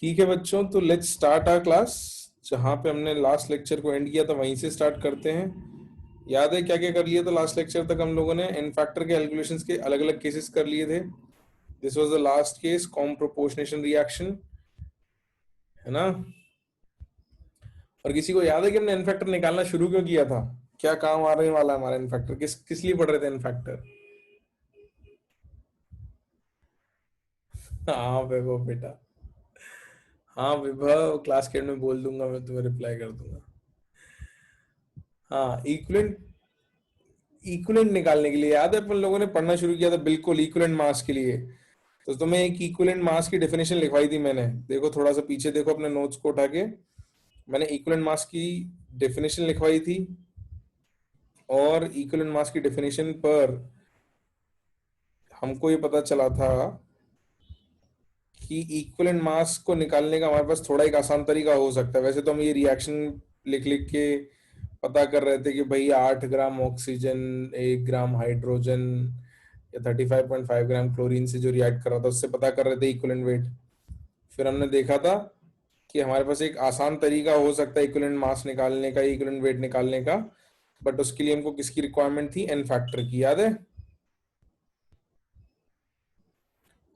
ठीक है बच्चों, तो लेट्स स्टार्ट आवर क्लास। जहाँ पे हमने लास्ट लेक्चर को एंड किया था वहीं से स्टार्ट करते हैं। याद है क्या क्या कर लिया था लास्ट लेक्चर तक हम लोगों ने? एन फैक्टर के कैलकुलेशंस के अलग अलग केसेस कर लिए थे। This was the last case, com proportionation reaction, है ना? और किसी को याद है कि हमने एन फैक्टर निकालना शुरू क्यों किया था? क्या काम आने वाला है हमारा एन फैक्टर? किस किस लिए पढ़ रहे थे एन फैक्टर? हाँ वैभव बेटा, हाँ विभव, क्लास के एंड में बोल दूंगा, मैं तुम्हें रिप्लाई कर दूंगा। हाँ, इक्विवेलेंट, इक्विवेलेंट निकालने के लिए याद है अपन लोगों ने पढ़ना शुरू किया था, बिल्कुल इक्विवेलेंट मास के लिए। तो तुम्हें एक इक्विवेलेंट मास की डेफिनेशन लिखवाई थी मैंने, देखो थोड़ा सा पीछे देखो अपने नोट्स को उठा के। मैंने इक्विवेलेंट मास की डेफिनेशन लिखवाई थी, और इक्विवेलेंट मास की डेफिनेशन पर हमको ये पता चला था कि इक्विवेलेंट मास को निकालने का हमारे पास थोड़ा एक आसान तरीका हो सकता है। वैसे तो हम ये रिएक्शन लिख लिख के पता कर रहे थे कि भाई 8 ग्राम ऑक्सीजन, 1 ग्राम हाइड्रोजन या 35.5 ग्राम क्लोरीन से जो रिएक्ट कर रहा था उससे पता कर रहे थे इक्विवेलेंट वेट। फिर हमने देखा था कि हमारे पास एक आसान तरीका हो सकता है इक्विवेलेंट मास निकालने का, इक्विवेलेंट वेट निकालने का, बट उसके लिए हमको किसकी रिक्वायरमेंट थी? एन फैक्टर की, याद है?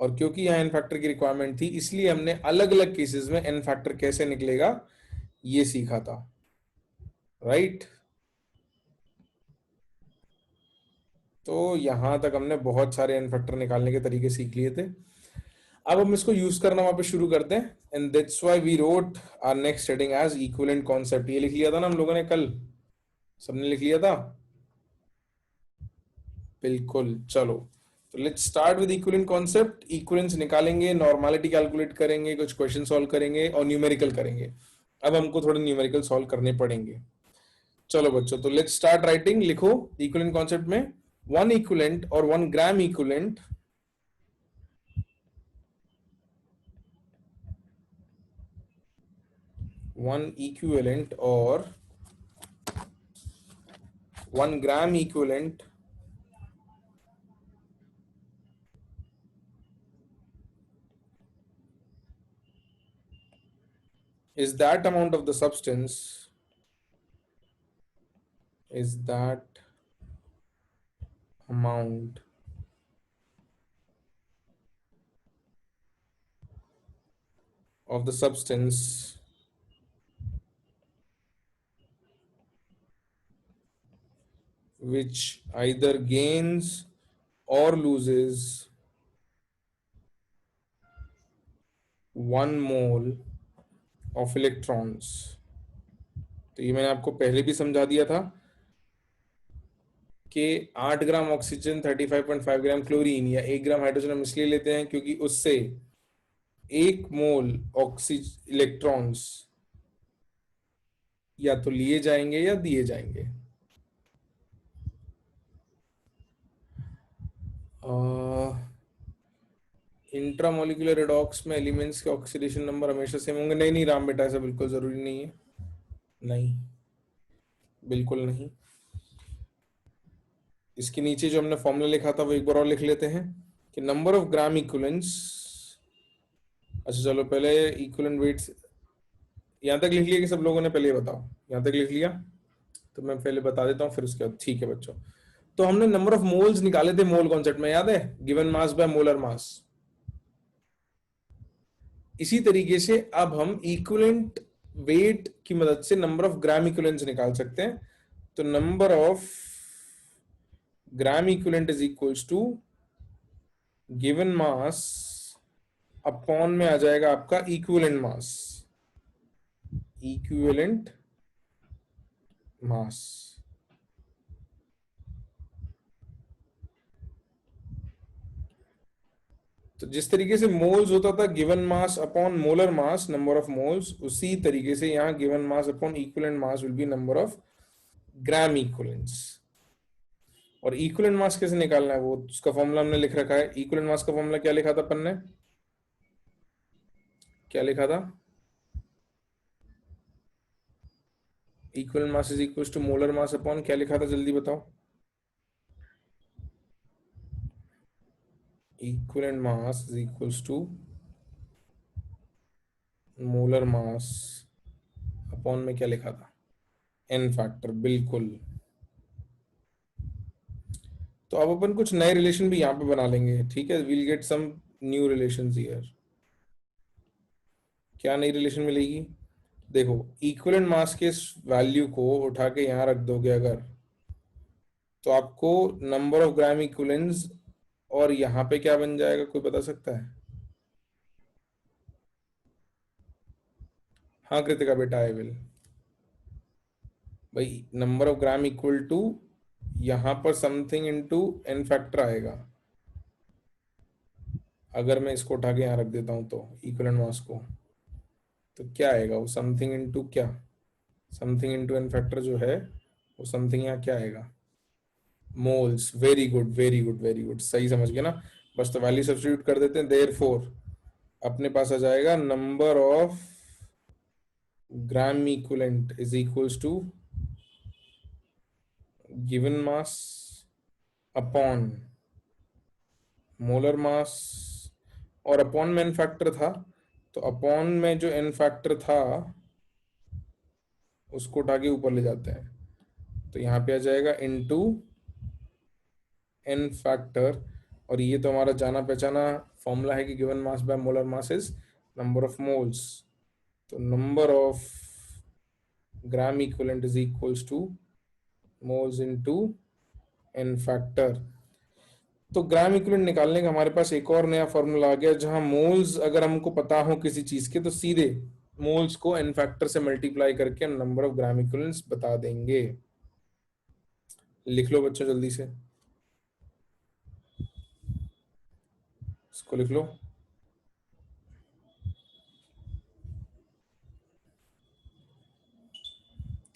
और क्योंकि यहाँ एन फैक्टर की रिक्वायरमेंट थी, इसलिए हमने अलग अलग केसेस में एन फैक्टर कैसे निकलेगा ये सीखा था, राइट? तो यहां तक हमने बहुत सारे एन फैक्टर निकालने के तरीके सीख लिए थे। अब हम इसको यूज करना वहां पे शुरू करते हैं, and that's why we wrote our next heading as equivalent concept. ये लिख लिया था ना हम लोगों ने कल, सबने लिख लिया था? बिल्कुल, चलो तो let's start with equivalent concept. Equivalence निकालेंगे, नॉर्मलिटी कैलकुलेट करेंगे, कुछ क्वेश्चन सॉल्व करेंगे और न्यूमेरिकल करेंगे। अब हमको थोड़े न्यूमेरिकल सॉल्व करने पड़ेंगे। चलो बच्चों, तो लेट्स स्टार्ट राइटिंग। लिखो इक्विवेलेंट कॉन्सेप्ट में, वन इक्विवेलेंट और 1 gram equivalent one equivalent or 1 gram equivalent is that amount of the substance, is that amount of the substance which either gains or loses 1 mole of electrons। तो ये मैंने आपको पहले भी समझा दिया था कि 8 ग्राम ऑक्सीजन, 35.5 ग्राम क्लोरीन या 1 ग्राम हाइड्रोजन हम इसलिए लेते हैं क्योंकि उससे 1 मोल ऑक्सीजन इलेक्ट्रॉन्स या तो लिए जाएंगे या दिए जाएंगे। इंट्रामोलिकुलर रिडॉक्स में एलिमेंट्स के ऑक्सीडेशन नंबर हमेशा सेम होंगे? नहीं नहीं राम बेटा, ऐसा बिल्कुल जरूरी नहीं है, नहीं, बिल्कुल नहीं। इसके नीचे जो हमने फॉर्मूला लिखा था वो एक बार और लिख लेते हैं कि नंबर ऑफ ग्राम इक्विवेलेंट्स। अच्छा चलो, पहले इक्विवेलेंट वेट्स यहां तक लिख लिया कि सब लोगों ने? पहले बताओ, यहां तक लिख लिया? तो मैं पहले बता देता हूँ फिर उसके बाद। ठीक है बच्चों, तो हमने नंबर ऑफ मोल्स निकाले थे मोल कॉन्सेप्ट में, याद है? गिवन मास बाय मोलर मास। इसी तरीके से अब हम इक्विवेलेंट वेट की मदद से नंबर ऑफ ग्राम इक्विवेलेंट्स निकाल सकते हैं। तो number of gram equivalent is equals to given mass upon में आ जाएगा आपका इक्विवेलेंट मास, इक्विवेलेंट मास। तो जिस तरीके से मोल्स होता था given mass upon molar mass, number of moles, उसी तरीके से यहाँ given mass upon equivalent mass will be number of gram equivalents. और इक्विवेलेंट मास कैसे निकालना है वो उसका फॉर्मूला हमने लिख रखा है। इक्विवेलेंट मास का फॉर्मूला क्या लिखा था अपन ने? क्या लिखा था? Equivalent mass is equal to molar mass upon क्या लिखा था, जल्दी बताओ? Equivalent mass is equal to molar mass upon में क्या लिखा था, एन फैक्टर, बिल्कुल। तो अब अपन कुछ नए रिलेशन भी यहाँ पे बना लेंगे, ठीक है, we'll get some new relations here. क्या नई रिलेशन मिलेगी, देखो, इक्विवेलेंट मास के इस वैल्यू को उठा के यहाँ रख दोगे अगर, तो आपको नंबर ऑफ ग्राम इक्विवेलेंट्स, और यहाँ पे क्या बन जाएगा, कोई बता सकता है? हाँ कृतिका बेटा, आई विल। भाई number of gram equal to, यहाँ पर समथिंग इनटू एन फैक्टर आएगा। अगर मैं इसको उठा के यहाँ रख देता हूँ तो इक्विवेलेंट मास को, तो क्या आएगा वो, समथिंग इनटू क्या, समथिंग इनटू एन फैक्टर जो है वो समथिंग यहाँ क्या आएगा, moles. Very good, very good, very good, सही समझ गए ना। बस तो वैल्यू सब्स्टिट्यूट कर देते हैं, देयरफॉर अपने पास आ जाएगा number of gram equivalent is equals to given mass upon molar mass, और अपॉन में एन फैक्टर था, तो अपॉन में जो एन फैक्टर था उसको उठा के ऊपर ले जाते हैं, तो यहाँ पे आ जाएगा इनटू एन फैक्टर। और ये तो हमारा जाना पहचाना फॉर्मूला है कि given mass by molar mass is number of moles. तो number of gram equivalent is equals to moles into n factor. तो ग्राम इक्विवेलेंट निकालने का हमारे पास एक और नया फॉर्मूला आ गया, जहां मोल्स अगर हमको पता हो किसी चीज के, तो सीधे मोल्स को एन फैक्टर से मल्टीप्लाई करके हम नंबर ऑफ ग्राम इक्विवेलेंट्स बता देंगे। लिख लो बच्चों जल्दी से, इसको लिख लो।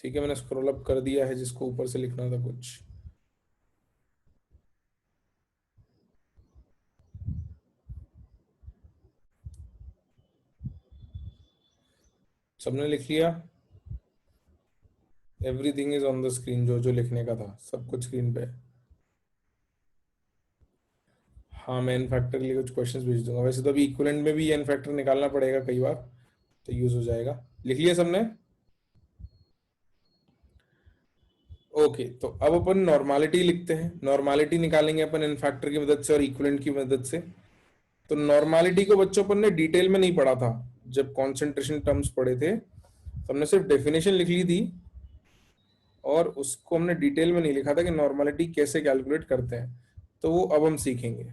ठीक है, मैंने स्क्रॉल अप कर दिया है जिसको ऊपर से लिखना था कुछ। सबने लिख लिया? Everything is on the screen, जो जो लिखने का था सब कुछ स्क्रीन पे है। हाँ, मैं एन फैक्टर के लिए कुछ क्वेश्चंस भेज दूंगा, वैसे तो अभी इक्विवेलेंट में भी एन फैक्टर निकालना पड़ेगा कई बार, तो यूज हो जाएगा। लिख लिया सबने? ओके, तो अब अपन नॉर्मालिटी लिखते हैं, नॉर्मालिटी निकालेंगे अपन एन फैक्टर की मदद से और इक्विवेलेंट की मदद से। तो नॉर्मालिटी को बच्चों अपन ने डिटेल में नहीं पढ़ा था, जब कॉन्सेंट्रेशन टर्म्स पढ़े थे तो हमने सिर्फ डेफिनेशन लिख ली थी, और उसको हमने डिटेल में नहीं लिखा था कि नॉर्मालिटी कैसे कैलकुलेट करते हैं, तो वो अब हम सीखेंगे।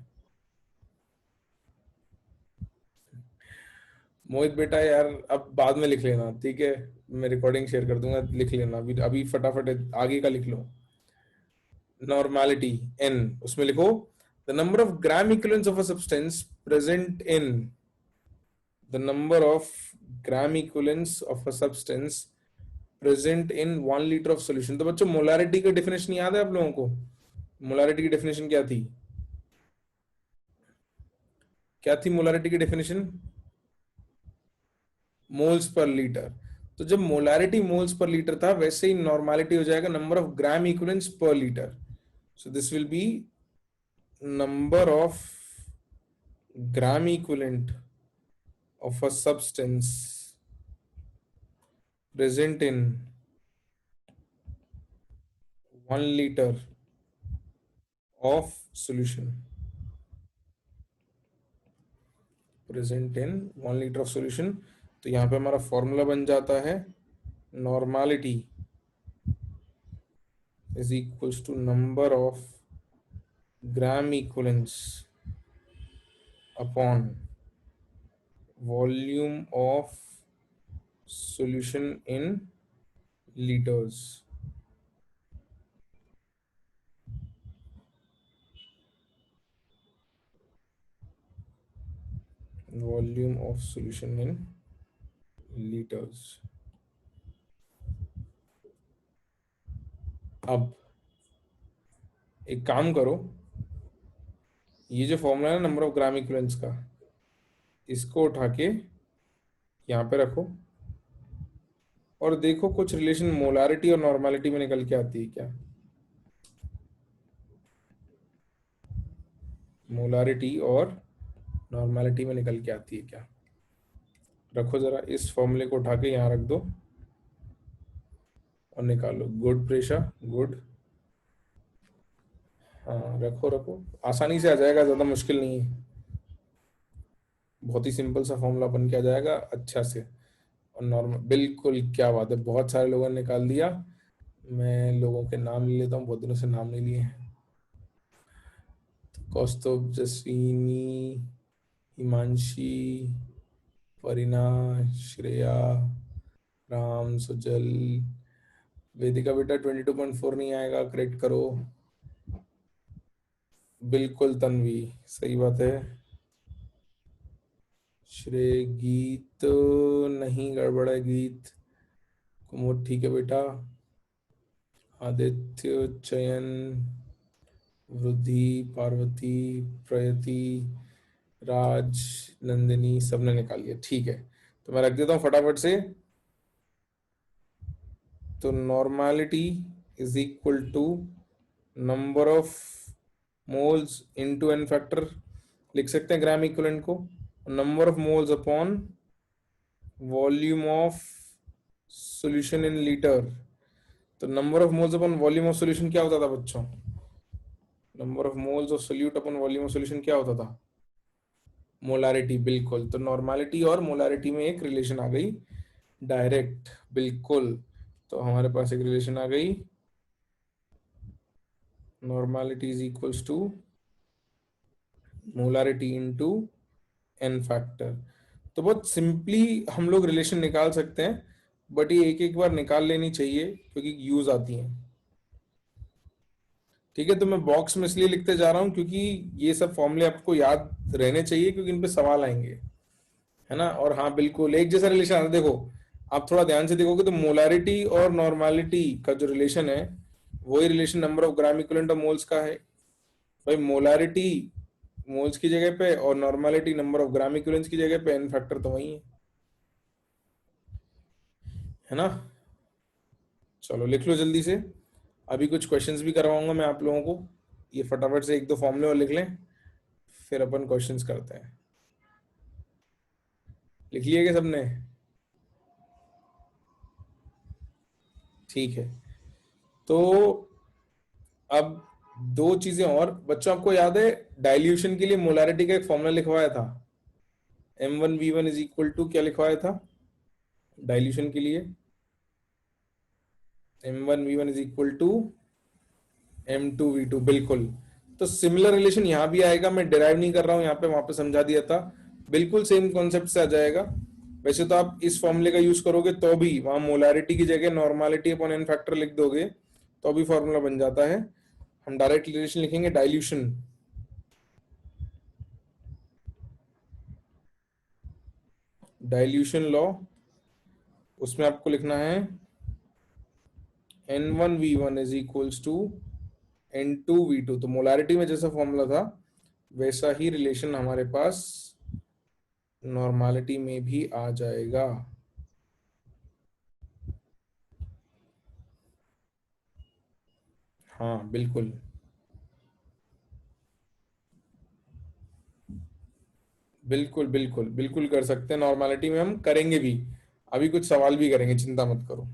मोहित बेटा यार, अब बाद में लिख लेना, ठीक है, मैं रिकॉर्डिंग शेयर कर दूंगा, लिख लेना, अभी अभी फटाफट आगे का लिख लो। नॉर्मालिटी एन, उसमें लिखो the number of gram equivalents of a substance present in, the number of gram equivalents of a substance present in 1 litre of solution. तो बच्चों मोलारिटी का डेफिनेशन याद है आप लोगों को? मोलारिटी की डेफिनेशन क्या थी? क्या थी मोलारिटी की डेफिनेशन? Moles per litre. तो जब मोलारिटी मोल्स पर लीटर था, वैसे ही नॉर्मालिटी हो जाएगा नंबर ऑफ ग्राम इक्विवेलेंट्स पर litre. So this will be number of gram equivalent of a substance present in 1 liter of solution, present in 1 liter of solution। तो यहाँ पे हमारा formula बन जाता है normality is equals to number of gram equivalents upon volume of solution in liters। Volume of solution in liters। अब एक काम करो, ये जो फॉर्मूला है नंबर ऑफ ग्राम इक्विवेलेंट्स का, इसको उठा के यहाँ पे रखो, और देखो कुछ रिलेशन मोलारिटी और नॉर्मालिटी में निकल के आती है क्या। मोलारिटी और नॉर्मालिटी में निकल के आती है क्या? रखो जरा, इस फॉर्मूले को उठा के यहाँ रख दो और निकालो। Good Presha, good. हाँ रखो रखो, आसानी से आ जाएगा, ज़्यादा मुश्किल नहीं है, बहुत ही सिंपल सा फॉर्मूला बन के आ जाएगा अच्छा से। और नॉर्मल, बिल्कुल, क्या बात है, बहुत सारे लोगों ने निकाल दिया। मैं लोगों के नाम ले लेता हूँ, बहुत दिनों से नाम नहीं लिए हैं। कौस्तुभ, जसवीनी, हिमांशी, परिना, श्रेया, राम, सुजल, वेदिका बेटा 22.4 नहीं आएगा, करेक्ट करो। बिल्कुल तन्वी, सही बात है। श्रेय, गीत नहीं, गड़बड़ है गीत। कुमुद ठीक है बेटा। आदित्य, चयन, वृद्धि, पार्वती, प्रयति, राज, नंदिनी, सबने निकाल लिया, ठीक है। तो मैं रख देता हूँ फटाफट से। तो normality is equal to number of moles into n factor, लिख सकते हैं ग्राम इक्विवेलेंट को, number of moles upon volume of solution in litre. तो number of moles upon volume of solution क्या होता था बच्चों? Number of moles of solute upon volume of solution क्या होता था? मोलारिटी, बिल्कुल। तो नॉर्मालिटी और मोलारिटी में एक रिलेशन आ गई डायरेक्ट, बिल्कुल। तो हमारे पास एक रिलेशन आ गई, normality is equals to molarity into n factor. तो बहुत सिंपली हम लोग रिलेशन निकाल सकते हैं, बट ये एक एक बार निकाल लेनी चाहिए क्योंकि यूज आती हैं। ठीक है, तो मैं बॉक्स में इसलिए लिखते जा रहा हूं क्योंकि ये सब फॉर्मूले आपको याद रहने चाहिए, क्योंकि इन पे सवाल आएंगे, है ना। और हाँ बिल्कुल एक जैसा रिलेशन आता है, देखो आप थोड़ा ध्यान से देखोगे तो मोलारिटी और नॉर्मालिटी का जो रिलेशन है वही relation number of gram equivalent of moles का है। भाई मोलारिटी मोल्स की जगह पे और normality number of gram equivalents की जगह पे, एन फैक्टर तो वही है ना। चलो लिख लो जल्दी से, अभी कुछ क्वेश्चंस भी करवाऊंगा मैं आप लोगों को। ये फटाफट से एक दो फॉर्मूले और लिख लें, फिर अपन क्वेश्चंस करते हैं। लिख लिए क्या सबने? ठीक है, तो अब दो चीजें और बच्चों, आपको याद है डाइल्यूशन के लिए मोलारिटी का एक फॉर्मूला लिखवाया था, M1V1 इज इक्वल टू क्या लिखवाया था डाइल्यूशन के लिए? M1V1 is equal to M2V2, बिल्कुल। तो सिमिलर रिलेशन यहां भी आएगा, मैं डिराइव नहीं कर रहा हूं, यहाँ पे वहां पे समझा दिया था, बिल्कुल सेम कॉन्सेप्ट से आ जाएगा। वैसे तो आप इस फॉर्मूले का यूज करोगे तो भी वहां मोलारिटी की जगह नॉर्मालिटी अपॉन एन फैक्टर लिख दोगे तो भी फॉर्मूला बन जाता है। हम डायरेक्ट रिलेशन लिखेंगे डाइल्यूशन, डाइल्यूशन लॉ, उसमें आपको लिखना है N1V1 is equals to N2V2। तो मोलारिटी में जैसा फॉर्मूला था वैसा ही रिलेशन हमारे पास नॉर्मालिटी में भी आ जाएगा। हाँ बिल्कुल, बिल्कुल बिल्कुल बिल्कुल कर सकते हैं, नॉर्मालिटी में हम करेंगे भी, अभी कुछ सवाल भी करेंगे, चिंता मत करो।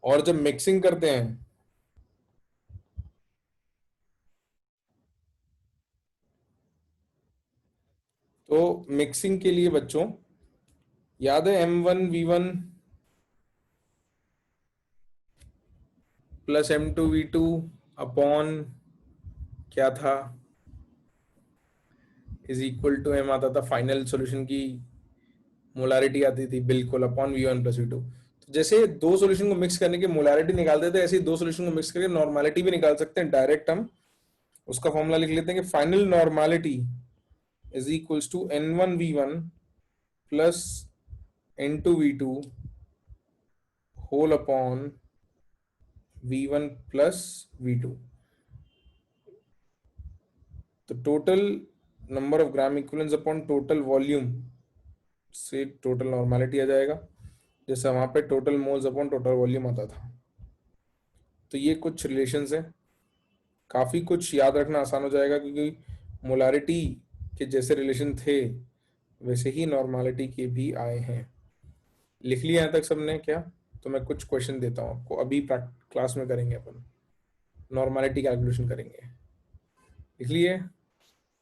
और जब मिक्सिंग करते हैं तो मिक्सिंग के लिए बच्चों याद है M1V1 प्लस M2V2 अपॉन क्या था, इज इक्वल टू एम आता था फाइनल सॉल्यूशन की मोलारिटी आती थी, बिल्कुल, अपॉन V1 प्लस V2। तो जैसे दो सॉल्यूशन को मिक्स करने की मोलारिटी निकालते थे, ऐसे ही दो सॉल्यूशन को मिक्स करके नॉर्मालिटी भी निकाल सकते हैं डायरेक्ट। हम उसका फॉर्मूला लिख लेते हैं कि final normality is equals to N1V1 plus N2V2 whole upon V1 plus V2। तो total number of gram equivalents upon total volume से टोटल नॉर्मालिटी आ जाएगा, जैसे वहां पे total moles upon total volume आता था। तो ये कुछ रिलेशंस है, काफी कुछ याद रखना आसान हो जाएगा क्योंकि मोलारिटी के जैसे रिलेशन थे वैसे ही नॉर्मालिटी के भी आए हैं। लिख लिया यहाँ तक सबने क्या? तो मैं कुछ क्वेश्चन देता हूँ आपको, अभी क्लास में करेंगे अपन, नॉर्मालिटी कैलकुलेशन करेंगे। लिख लिए?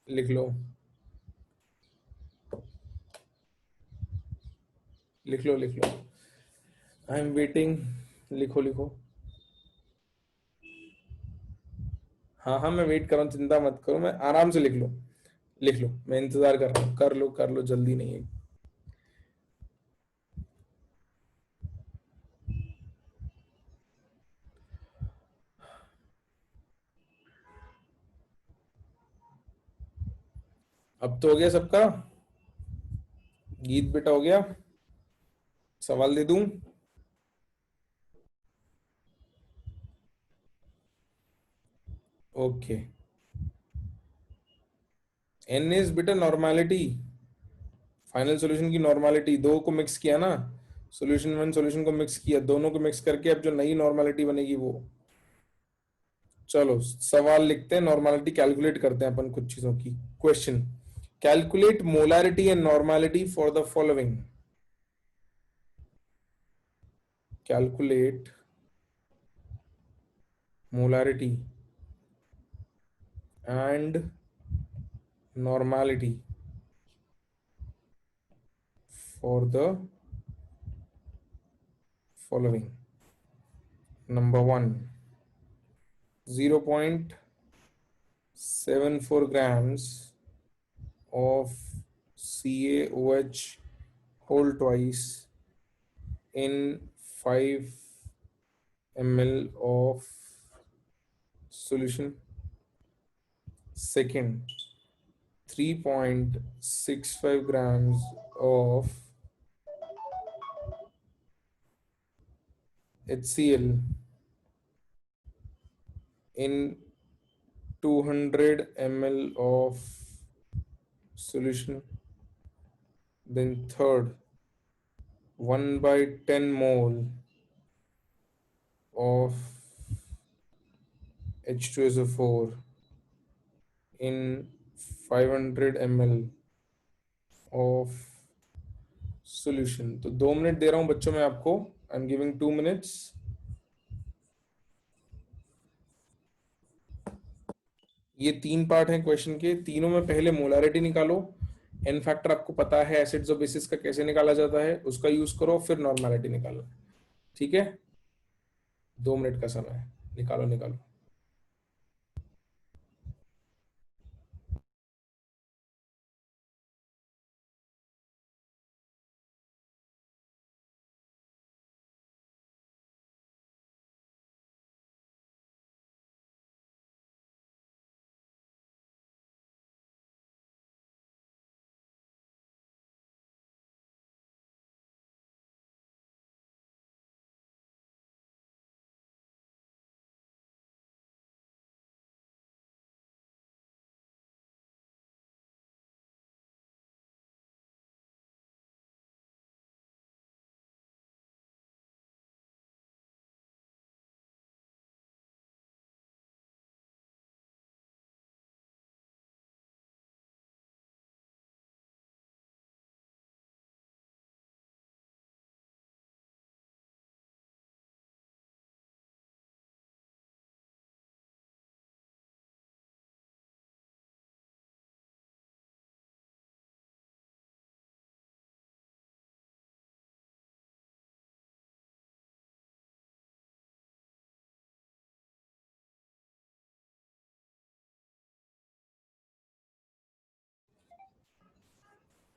लिख लो, लिख लो, लिख लो। I am waiting. लिखो लिखो। हाँ हाँ, मैं वेट कर रहा हूँ, चिंता मत करो, मैं आराम से लिख लो। लिख लो, मैं इंतजार कर रहा हूँ, कर लो कर लो, जल्दी नहीं है। अब तो हो गया सबका? गीत बेटा हो गया? सवाल दे दूं? ओके। एन इज बेटा नॉर्मालिटी, फाइनल सॉल्यूशन की नॉर्मालिटी, दो को मिक्स किया ना, सॉल्यूशन वन सॉल्यूशन को मिक्स किया, दोनों को मिक्स करके अब जो नई नॉर्मालिटी बनेगी वो। चलो सवाल लिखते हैं, नॉर्मालिटी कैलकुलेट करते हैं अपन कुछ चीजों की। Question: calculate molarity and normality for the following. Calculate molarity and normality for the following. Number one, 0.74 grams of CaOH whole twice in 5 ml of solution. Second, 3.65 grams of HCl in 200 ml of solution. Then third, 1 by 10 mole of H2SO4 in 500 ml of solution। तो 2 minute दे रहा हूं बच्चों मैं आपको, I am giving 2 minutes. ये 3 part हैं question के, तीनों में पहले मोलारिटी निकालो, एन फैक्टर आपको पता है एसिड्स और बेसिस का कैसे निकाला जाता है, उसका यूज करो, फिर नॉर्मेलिटी निकालो। ठीक है, 2 मिनट का समय है, निकालो निकालो।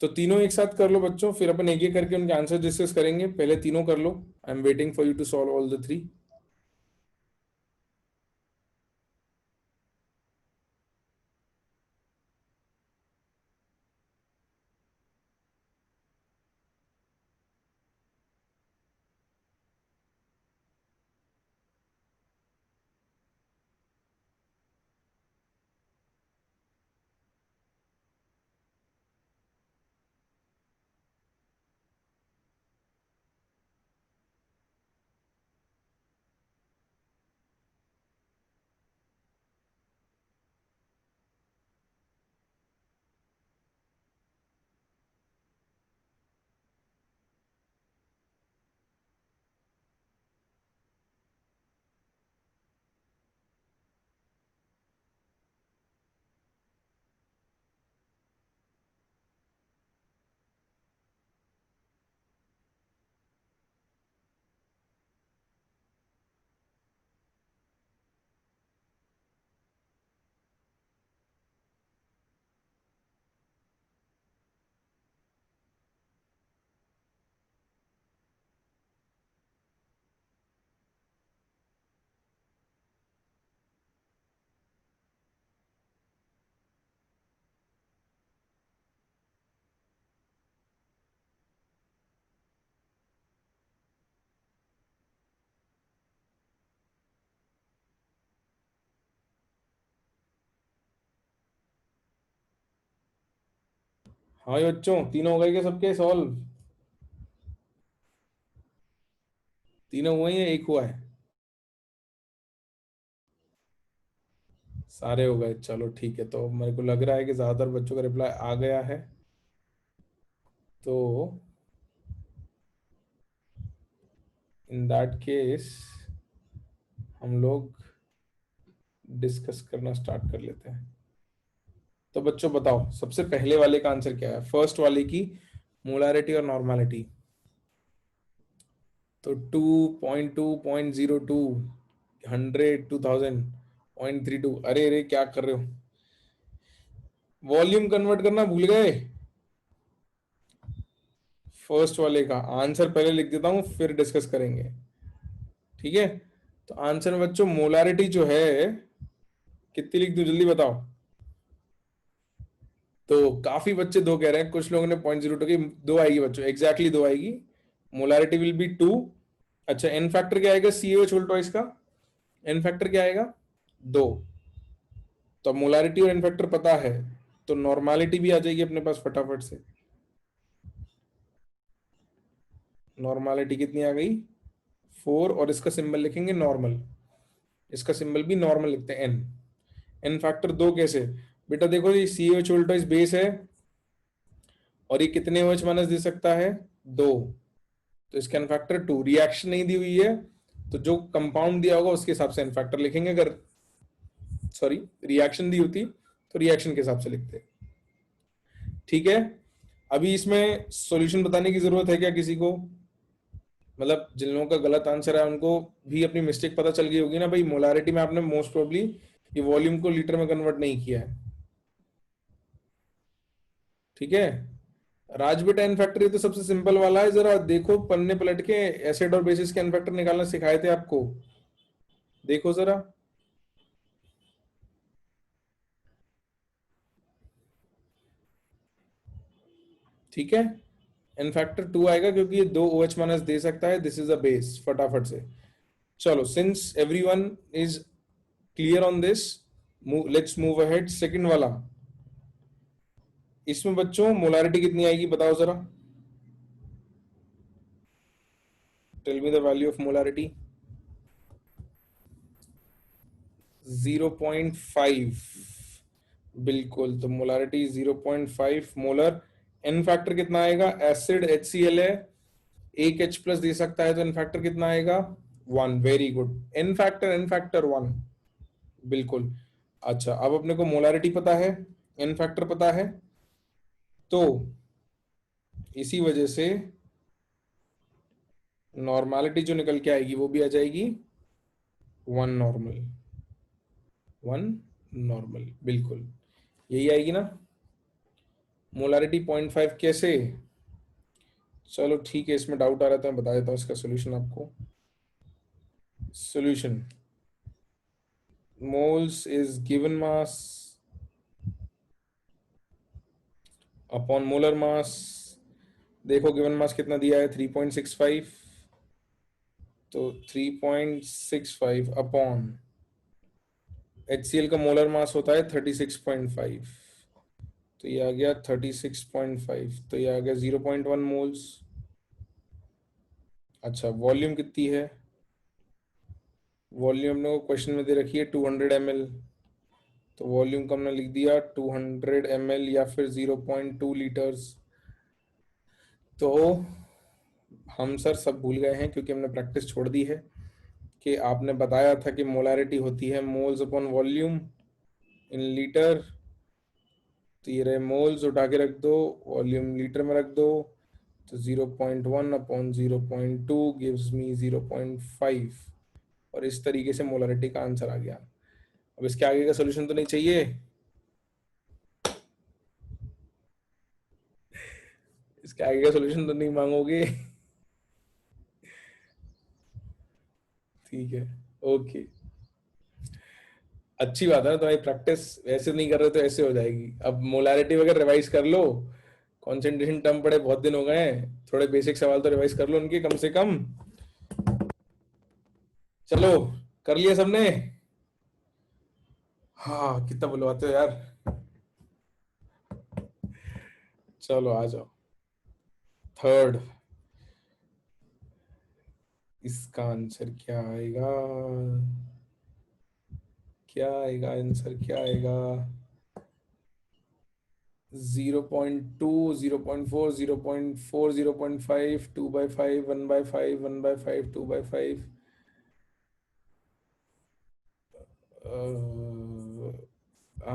तो तीनों एक साथ कर लो बच्चों, फिर अपन एक एक करके उनके आंसर डिस्कस करेंगे, पहले तीनों कर लो। I am waiting for you to solve all the 3। हाँ ये बच्चों, तीनों हो गए क्या सबके सॉल्व? तीनों हुए हैं या एक हुआ है? सारे हो गए, चलो ठीक है। तो मेरे को लग रहा है कि ज्यादातर बच्चों का रिप्लाई आ गया है। तो इन दैट केस हम लोग डिस्कस करना स्टार्ट कर लेते हैं। तो बच्चों बताओ, सबसे पहले वाले का आंसर क्या है, फर्स्ट वाले की मोलारिटी और नॉर्मालिटी? तो 2.2.02, 100, 2000, 0.32। अरे अरे क्या कर रहे हो, वॉल्यूम कन्वर्ट करना भूल गए? फर्स्ट वाले का आंसर पहले लिख देता हूं, फिर डिस्कस करेंगे। ठीक है। तो आंसर में बच्चों मोलारिटी जो है, कितनी लिख दूं जल्दी बताओ? तो काफी बच्चे दो कह रहे हैं, कुछ लोगों ने 0.02 की। दो आएगी बच्चों, एग्जैक्टली दो आएगी। Molarity will be 2। अच्छा, एन फैक्टर क्या आएगा CaOH उल्टा इसका? एन फैक्टर क्या आएगा? 2। तो मोलारिटी और एन फैक्टर पता है, तो नॉर्मालिटी भी आ जाएगी अपने पास फटाफट से। नॉर्मालिटी कितनी आ गई? 4। और इसका सिंबल लिखेंगे नॉर्मल, इसका सिंबल भी नॉर्मल लिखते हैं, एन। एन फैक्टर 2 कैसे? बेटा देखो, ये CaOH उल्टा इस बेस है, और ये कितने OH माइनस दे सकता है? 2। तो इसका एन फैक्टर 2। रिएक्शन नहीं दी हुई है, तो जो कंपाउंड दिया होगा उसके हिसाब से एन फैक्टर लिखेंगे। अगर सॉरी, रिएक्शन दी होती तो रिएक्शन के हिसाब से लिखते। ठीक है। अभी इसमें सॉल्यूशन बताने की जरूरत है क्या किसी को? मतलब जिन लोगों का गलत आंसर है उनको भी अपनी मिस्टेक पता चल गई होगी ना भाई। मोलारिटी में आपने मोस्ट प्रोबेबली ये वॉल्यूम को लीटर में कन्वर्ट नहीं किया है। ठीक है। राज बेटा, एन फैक्टर ये तो सबसे सिंपल वाला है, जरा देखो पन्ने पलट के। एसिड और बेसिस के एन फैक्टर निकालना सिखाए थे आपको, देखो जरा। ठीक है। एन फैक्टर 2 आएगा क्योंकि ये 2 OH माइनस दे सकता है, दिस इज अ बेस। फटाफट से चलो, since everyone is clear on this, let's move ahead. Second वाला, इसमें बच्चों मोलारिटी कितनी आएगी बताओ जरा? Tell me the value of molarity. 0.5। बिल्कुल, तो मोलारिटी 0.5 मोलर। एन फैक्टर कितना आएगा? एसिड HCl है, एक H प्लस दे सकता है, तो एन फैक्टर कितना आएगा? 1। Very good, n factor 1। बिल्कुल। अच्छा, अब अपने को मोलारिटी पता है, एन फैक्टर पता है, तो इसी वजह से नॉर्मालिटी जो निकल के आएगी वो भी आ जाएगी 1 नॉर्मल। 1 नॉर्मल, बिल्कुल यही आएगी ना। मोलारिटी 0.5 कैसे? चलो ठीक है, इसमें डाउट आ रहा था, मैं बता देता हूँ इसका सोल्यूशन आपको। Solution, moles is given mass upon molar मास। देखो गिवन मास कितना दिया है, 3.65। तो 3.65 अपॉन HCl का मोलर मास होता है 36.5। तो ये आ गया 36.5, तो ये आ गया 0.1 मोल्स। अच्छा, वॉल्यूम कितनी है? वॉल्यूम ने क्वेश्चन में दे रखी है 200 ml। तो वॉल्यूम का हमने लिख दिया 200 ml या फिर 0.2 लीटर्स। तो हम सर सब भूल गए हैं क्योंकि हमने प्रैक्टिस छोड़ दी है, कि आपने बताया था कि मोलारिटी होती है मोल्स अपॉन वॉल्यूम इन लीटर। तो ये रहे मोल्स, उठा के रख दो, वॉल्यूम लीटर में रख दो। तो 0.1 अपॉन 0.2 गिव्स मी 0.5। और इस तरीके से मोलारिटी का आंसर आ गया। अब इसके आगे का सोल्यूशन तो नहीं चाहिए? इसके आगे का सोल्यूशन तो नहीं मांगोगे? ठीक है, ओके। अच्छी बात है ना, तुम्हारी प्रैक्टिस वैसे नहीं कर रहे तो ऐसे हो जाएगी। अब मोलारिटी वगैरह रिवाइज कर लो, कॉन्सेंट्रेशन टर्म पड़े बहुत दिन हो गए हैं, थोड़े बेसिक सवाल तो रिवाइज कर लो उनके कम से कम। चलो, कर लिया सबने? हाँ, कितना बुलवाते हो यार। चलो आ जाओ। थर्ड, इसका आंसर क्या आएगा? क्या आएगा आंसर, क्या आएगा? 0.2, 0.4, 0.4, 0.5, 2/5, 1/5, 1/5, 2/5।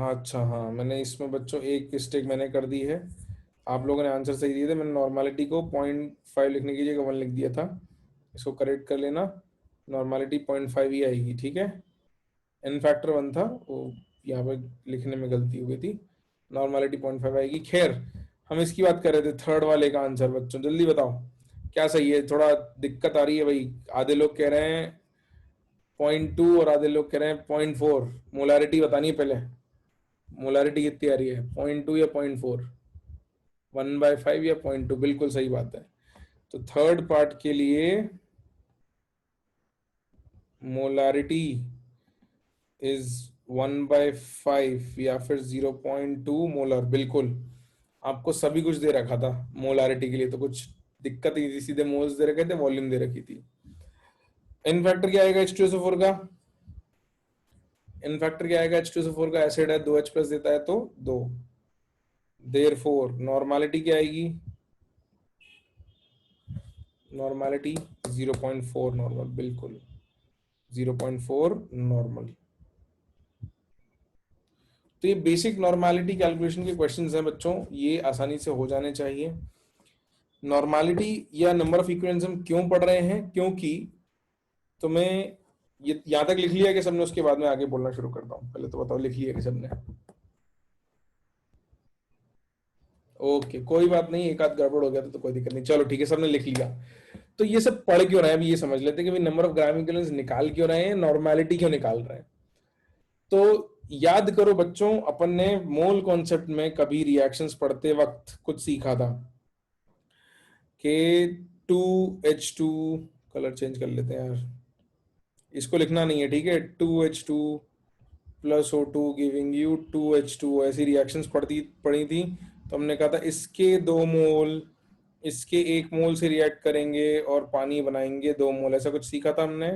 अच्छा हाँ, मैंने इसमें बच्चों एक मिस्टेक मैंने कर दी है। आप लोगों ने आंसर सही दिए थे, मैंने नॉर्मालिटी को 0.5 लिखने की जगह 1 लिख दिया था। इसको करेक्ट कर लेना। नॉर्मालिटी 0.5 ही आएगी, ठीक है। एन फैक्टर 1 था वो, यहाँ पे लिखने में गलती हो गई थी। नॉर्मालिटी 0.5 आएगी। खैर, हम इसकी बात कर रहे थे, थर्ड वाले का आंसर बच्चों जल्दी बताओ क्या सही है। थोड़ा दिक्कत आ रही है भाई, आधे लोग कह रहे हैं 0.2 और आधे लोग कह रहे हैं 0.4। मोलारिटी बतानी है पहले, मोलारिटी कितनी आ रही है, 0.2 या 0.4, 1/5 या 0.2? बिल्कुल सही बात है। तो थर्ड पार्ट के लिए मोलारिटी इज 1/5 या फिर 0.2 मोलर। बिल्कुल, आपको सभी कुछ दे रखा था मोलारिटी के लिए, तो कुछ दिक्कत ही थी, सीधे मोल्स दे रखे थे, वॉल्यूम दे रखी थी। इन फैक्टर क्या आएगा H2SO4 का? इन फैक्टर क्या आएगा H2SO4 का? एसिड है, 2H प्लस देता है तो 2। देयरफॉर नॉर्मालिटी क्या आएगी? नॉर्मालिटी 0.4 नॉर्मल, बिल्कुल 0.4 नॉर्मल। तो ये बेसिक नॉर्मालिटी कैलकुलेशन के क्वेश्चंस हैं बच्चों, ये आसानी से हो जाने चाहिए। नॉर्मालिटी या नंबर ऑफ इक्विवेलेंस हम क्यों पढ़ रहे हैं? क्योंकि तुम्हें ये यहां तक लिख लिया कि सबने, उसके बाद में आगे बोलना शुरू करता हूँ। पहले तो बताओ लिख लिया कि सबने? ओके, कोई बात नहीं, एक आध गड़बड़ हो गया तो कोई दिक्कत नहीं। चलो ठीक है, सबने लिख लिया। तो ये सब पढ़ क्यों रहे हैं, अभी ये समझ लेते हैं कि नंबर ऑफ ग्राम इक्विवेलेंस निकाल क्यों रहे हैं, नॉर्मेलिटी क्यों निकाल रहे हैं। तो याद करो बच्चों, अपन ने मोल कॉन्सेप्ट में कभी रिएक्शंस पढ़ते वक्त कुछ सीखा था कि 2H2, कलर चेंज कर लेते हैं यार, इसको लिखना नहीं है, ठीक है। 2H2 plus O2 giving you 2H2, ऐसी रिएक्शंस पढ़ी थी। तो हमने कहा था इसके 2 मोल इसके 1 मोल से रिएक्ट करेंगे और पानी बनाएंगे 2 मोल, ऐसा कुछ सीखा था हमने,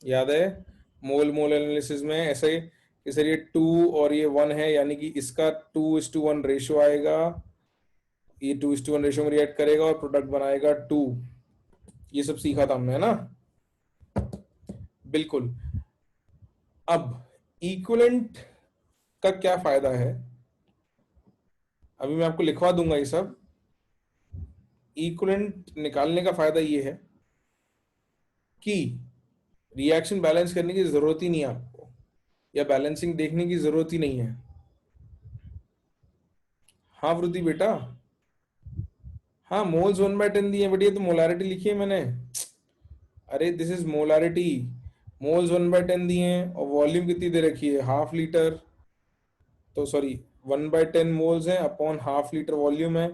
याद है? मोल मोल एनालिसिस में ऐसे कि सर ये 2 और ये 1 है, यानी कि इसका 2:1 रेशियो आएगा, ये 2:1 रेशियो में रिएक्ट करेगा और प्रोडक्ट बनाएगा 2। ये सब सीखा था हमने, है ना? बिल्कुल। अब इक्विवेलेंट का क्या फायदा है, अभी मैं आपको लिखवा दूंगा ये सब। इक्विवेलेंट निकालने का फायदा ये है कि रिएक्शन बैलेंस करने की जरूरत ही नहीं है आपको, या बैलेंसिंग देखने की जरूरत ही नहीं है। हाँ वृद्धि बेटा, हाँ मोल्स 1/10 दिए, बढ़िया। तो मोलारिटी लिखी है मैंने, अरे दिस इज मोलारिटी। मोल्स 1/10 दिए हैं और वॉल्यूम कितनी दे रखी है, ½ लीटर। तो सॉरी, 1/10 मोल्स है अपॉन ½ लीटर वॉल्यूम है,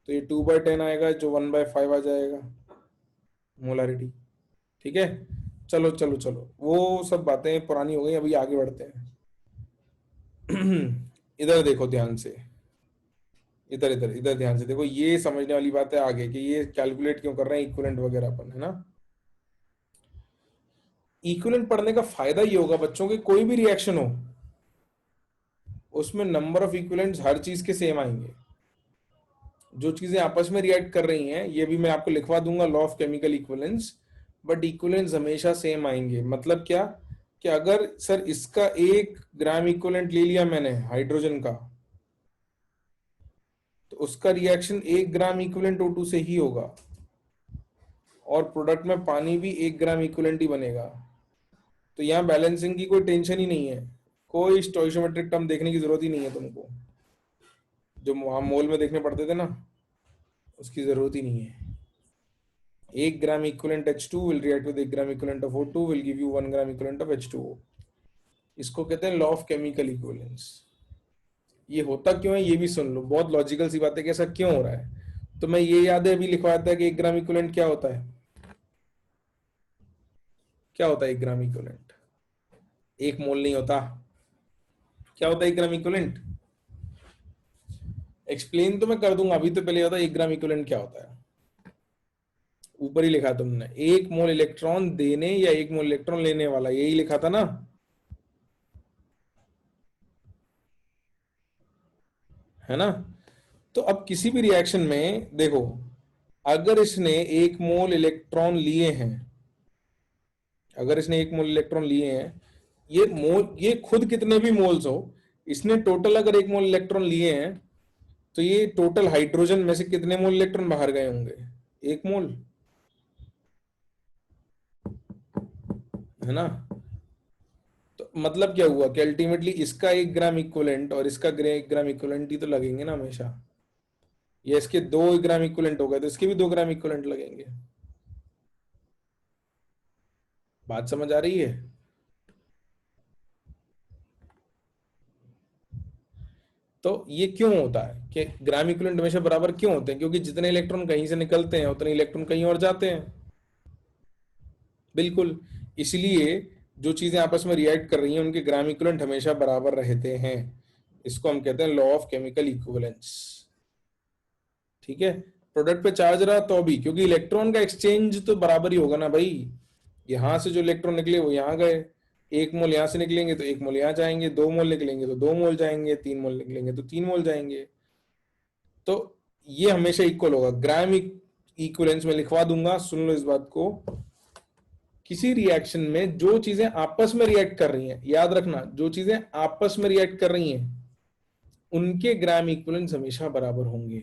तो ये 2/10 आएगा, जो 1/5 आ जाएगा मोलारिटी। ठीक है, चलो चलो चलो, वो सब बातें पुरानी हो गई, अभी आगे बढ़ते हैं। इधर देखो ध्यान से, इधर इधर इधर ध्यान से देखो, ये समझने वाली बात है आगे कि ये कैलकुलेट क्यों कर रहे हैं इक्विवेलेंट वगैरह अपन, है ना। इक्विवेलेंट पढ़ने का फायदा ये होगा बच्चों के, कोई भी रिएक्शन हो उसमें नंबर ऑफ इक्विवेलेंट्स हर चीज के सेम आएंगे। जो चीजें आपस में रिएक्ट कर रही हैं, ये भी मैं आपको लिखवा दूंगा, law of chemical equivalence, but equivalents हमेशा सेम आएंगे। मतलब क्या, कि अगर सर इसका 1 ग्राम इक्विवेलेंट ले लिया मैंने हाइड्रोजन का, तो उसका रिएक्शन 1 ग्राम इक्विवेलेंट O2 से ही होगा, और प्रोडक्ट में पानी भी 1 ग्राम इक्विवेलेंट ही बनेगा। तो यहाँ बैलेंसिंग की कोई टेंशन ही नहीं है, कोई स्टोइशियोमेट्रिक टर्म देखने की जरूरत ही नहीं है तुमको, जो वहां मोल में देखने पड़ते थे ना, उसकी जरूरत ही नहीं है। 1 gram equivalent H2 will react with 1 gram equivalent of O2 will give you 1 gram equivalent of H2O। इसको कहते हैं लॉ ऑफ केमिकल इक्विवेलेंस। ये होता क्यों है ये भी सुन लो, बहुत लॉजिकल सी बात है कि ऐसा क्यों हो रहा है। तो मैं ये याद है अभी लिखवाया था कि 1 ग्राम इक्विवेलेंट क्या होता है, क्या होता है 1 ग्राम इक्विवेलेंट? 1 मोल नहीं होता। क्या होता है 1 ग्राम इक्विवेलेंट? एक्सप्लेन तो मैं कर दूंगा, अभी तो पहले बता 1 ग्राम इक्विवेलेंट क्या होता है। ऊपर ही लिखा तुमने 1 मोल इलेक्ट्रॉन देने या 1 मोल इलेक्ट्रॉन लेने वाला, यही लिखा था ना। है ना। तो अब किसी भी रिएक्शन में देखो, अगर इसने 1 मोल इलेक्ट्रॉन लिए हैं, अगर इसने 1 मोल इलेक्ट्रॉन लिए हैं, ये मोल, ये खुद कितने भी मोल्स हो, इसने टोटल अगर 1 मोल इलेक्ट्रॉन लिए हैं, तो ये टोटल हाइड्रोजन में से कितने मोल इलेक्ट्रॉन बाहर गए होंगे? 1 मोल। है ना। तो मतलब क्या हुआ कि अल्टीमेटली इसका 1 ग्राम इक्विवेलेंट और इसका 1 ग्राम इक्विवेलेंट ही तो लगेंगे ना हमेशा। ये इसके 2 ग्राम इक्विवेलेंट हो गए तो इसके भी 2 ग्राम इक्विवेलेंट लगेंगे। बात समझ आ रही है? तो ये क्यों होता है कि ग्राम इक्विवेलेंट हमेशा बराबर क्यों होते हैं? क्योंकि जितने इलेक्ट्रॉन कहीं से निकलते हैं उतने इलेक्ट्रॉन कहीं और जाते हैं। बिल्कुल। इसलिए जो चीजें आपस में रिएक्ट कर रही हैं उनके ग्राम इक्विवेलेंट हमेशा बराबर रहते हैं। इसको हम कहते हैं लॉ ऑफ केमिकल इक्विवेलेंस। ठीक है। प्रोडक्ट पे चार्ज रहा तो भी, क्योंकि इलेक्ट्रॉन का एक्सचेंज तो बराबर ही होगा ना भाई। यहां से जो इलेक्ट्रॉन निकले वो यहां गए, 1 मोल यहां से निकलेंगे तो 1 मोल यहां जाएंगे, 2 मोल निकलेंगे तो 2 मोल जाएंगे, 3 मोल निकलेंगे तो 3 मोल जाएंगे। तो ये हमेशा इक्वल होगा। ग्राम इक्विवेलेंस में लिखवा दूंगा, सुन लो इस बात को। किसी रिएक्शन में जो चीजें आपस में रिएक्ट कर रही हैं, याद रखना, जो चीजें आपस में रिएक्ट कर रही हैं उनके ग्राम इक्विवेलेंस हमेशा बराबर होंगे।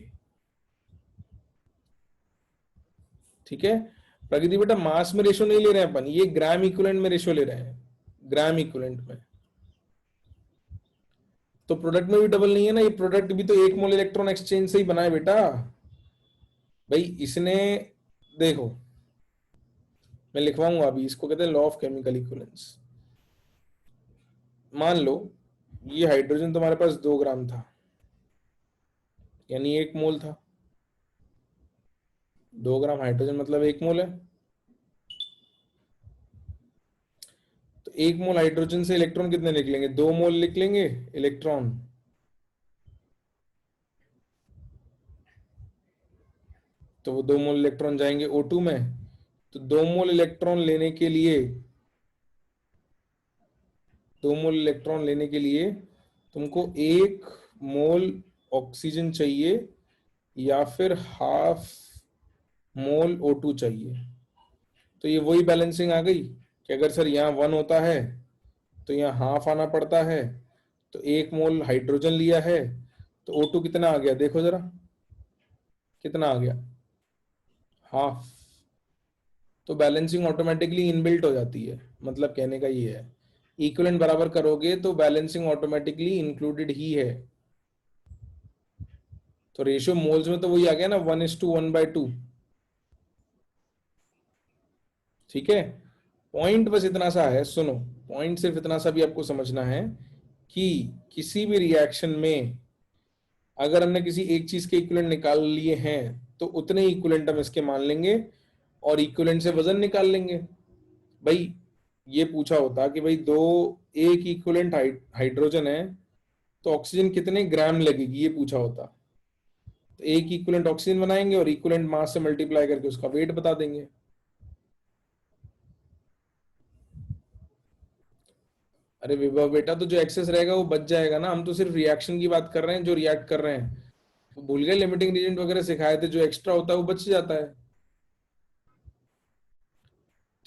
ठीक है। प्रगति बेटा मास में रेशो नहीं ले रहे हैं अपन, ये ग्राम इक्विवेलेंट में रेशो ले रहे हैं, ग्राम इक्विवेलेंट में। तो प्रोडक्ट में भी डबल नहीं है ना, ये प्रोडक्ट भी तो 1 मोल इलेक्ट्रॉन एक्सचेंज से ही बना है बेटा। भाई इसने, देखो मैं लिखवाऊंगा अभी, इसको कहते हैं लॉ ऑफ केमिकल इक्विवेलेंस। मान लो ये हाइड्रोजन तुम्हारे पास 2 ग्राम था, यानी 1 मोल था। 2 ग्राम हाइड्रोजन मतलब 1 मोल है। तो 1 मोल हाइड्रोजन से इलेक्ट्रॉन कितने निकलेंगे? 2 मोल निकलेंगे इलेक्ट्रॉन। तो वो 2 मोल इलेक्ट्रॉन जाएंगे O2 में। तो 2 मोल इलेक्ट्रॉन लेने के लिए, 2 मोल इलेक्ट्रॉन लेने के लिए तुमको 1 मोल ऑक्सीजन चाहिए या फिर हाफ मोल O2 चाहिए। तो ये वही बैलेंसिंग आ गई कि अगर सर यहाँ 1 होता है तो यहाँ हाफ आना पड़ता है। तो 1 मोल हाइड्रोजन लिया है तो O2 कितना आ गया देखो जरा, कितना आ गया? हाफ। तो बैलेंसिंग ऑटोमेटिकली इनबिल्ट हो जाती है, मतलब कहने का ये है। इक्विवेलेंट बराबर करोगे तो बैलेंसिंग ऑटोमेटिकली इंक्लूडेड ही है। तो रेशियो मोल्स में तो वही आ गया ना, 1:1/2। ठीक है। पॉइंट बस इतना सा है, सुनो, पॉइंट सिर्फ इतना सा भी आपको समझना है कि किसी भी रिएक्शन में अगर हमने किसी एक चीज के इक्विवेलेंट निकाल लिए हैं तो उतने इक्विवेलेंट हम इसके मान लेंगे और इक्विवेलेंट से वजन निकाल लेंगे। भाई ये पूछा होता कि भाई दो, एक इक्विवेलेंट हाइड्रोजन है तो ऑक्सीजन कितने ग्राम लगेगी, ये पूछा होता। तो एक इक्विवेलेंट ऑक्सीजन बनाएंगे और इक्विवेलेंट मास से मल्टीप्लाई करके उसका वेट बता देंगे। अरे विभव बेटा, तो जो एक्सेस रहेगा वो बच जाएगा ना, हम तो सिर्फ रिएक्शन की बात कर रहे हैं, जो रिएक्ट कर रहे हैं। तो भूल गए लिमिटिंग रिएजेंट वगैरह सिखाए थे, जो एक्स्ट्रा होता है वो बच जाता है।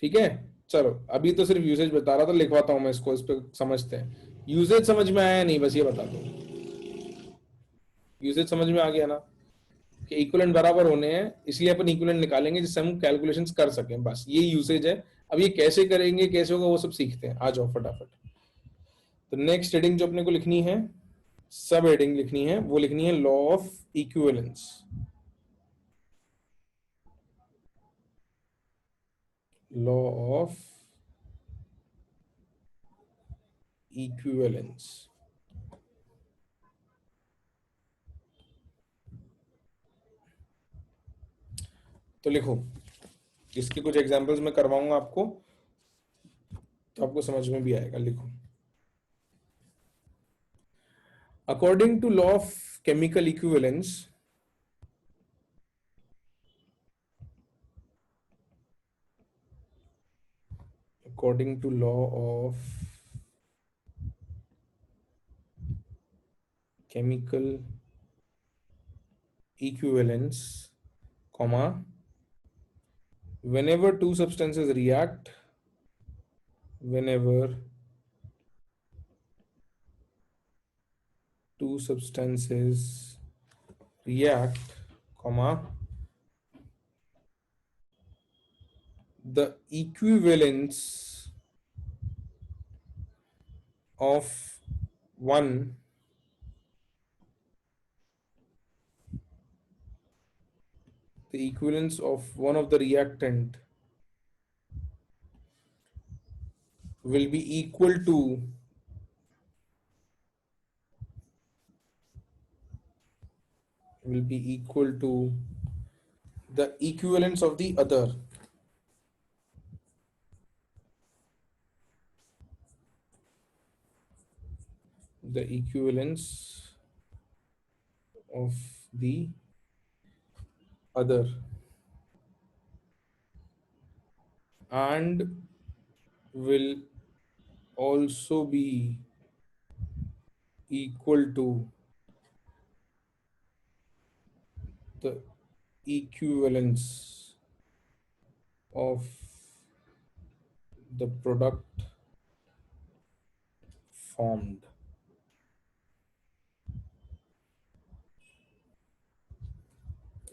ठीक है। चलो अभी तो सिर्फ यूसेज बता रहा था, लिखवाता हूं मैं इसको, इस पे समझते हैं। यूसेज समझ में आया नहीं, बस ये बता दो। यूसेज समझ में आ गया ना कि इक्विवेलेंट बराबर होने हैं, इसलिए अपन इक्विवेलेंट निकालेंगे जिससे हम कैलकुलेशंस कर सकें, बस ये यूसेज है। अब ये कैसे करेंगे, कैसे होगा, वो सब सीखते हैं। आ जाओ फटाफट। तो नेक्स्ट हेडिंग जो अपने को लिखनी है, सब हेडिंग लिखनी है, वो लिखनी है law of equivalence. Law of equivalence. तो लिखो, इसके कुछ एग्जांपल्स मैं करवाऊंगा आपको तो आपको समझ में भी आएगा। लिखो, According to law of chemical equivalence, according to law of chemical equivalence, comma, whenever two substances react, whenever two substances react, comma, the equivalence of one the equivalence of one of the reactant will be equal to the equivalence of the other. The equivalence of the other, and will also be equal to the equivalence of the product formed.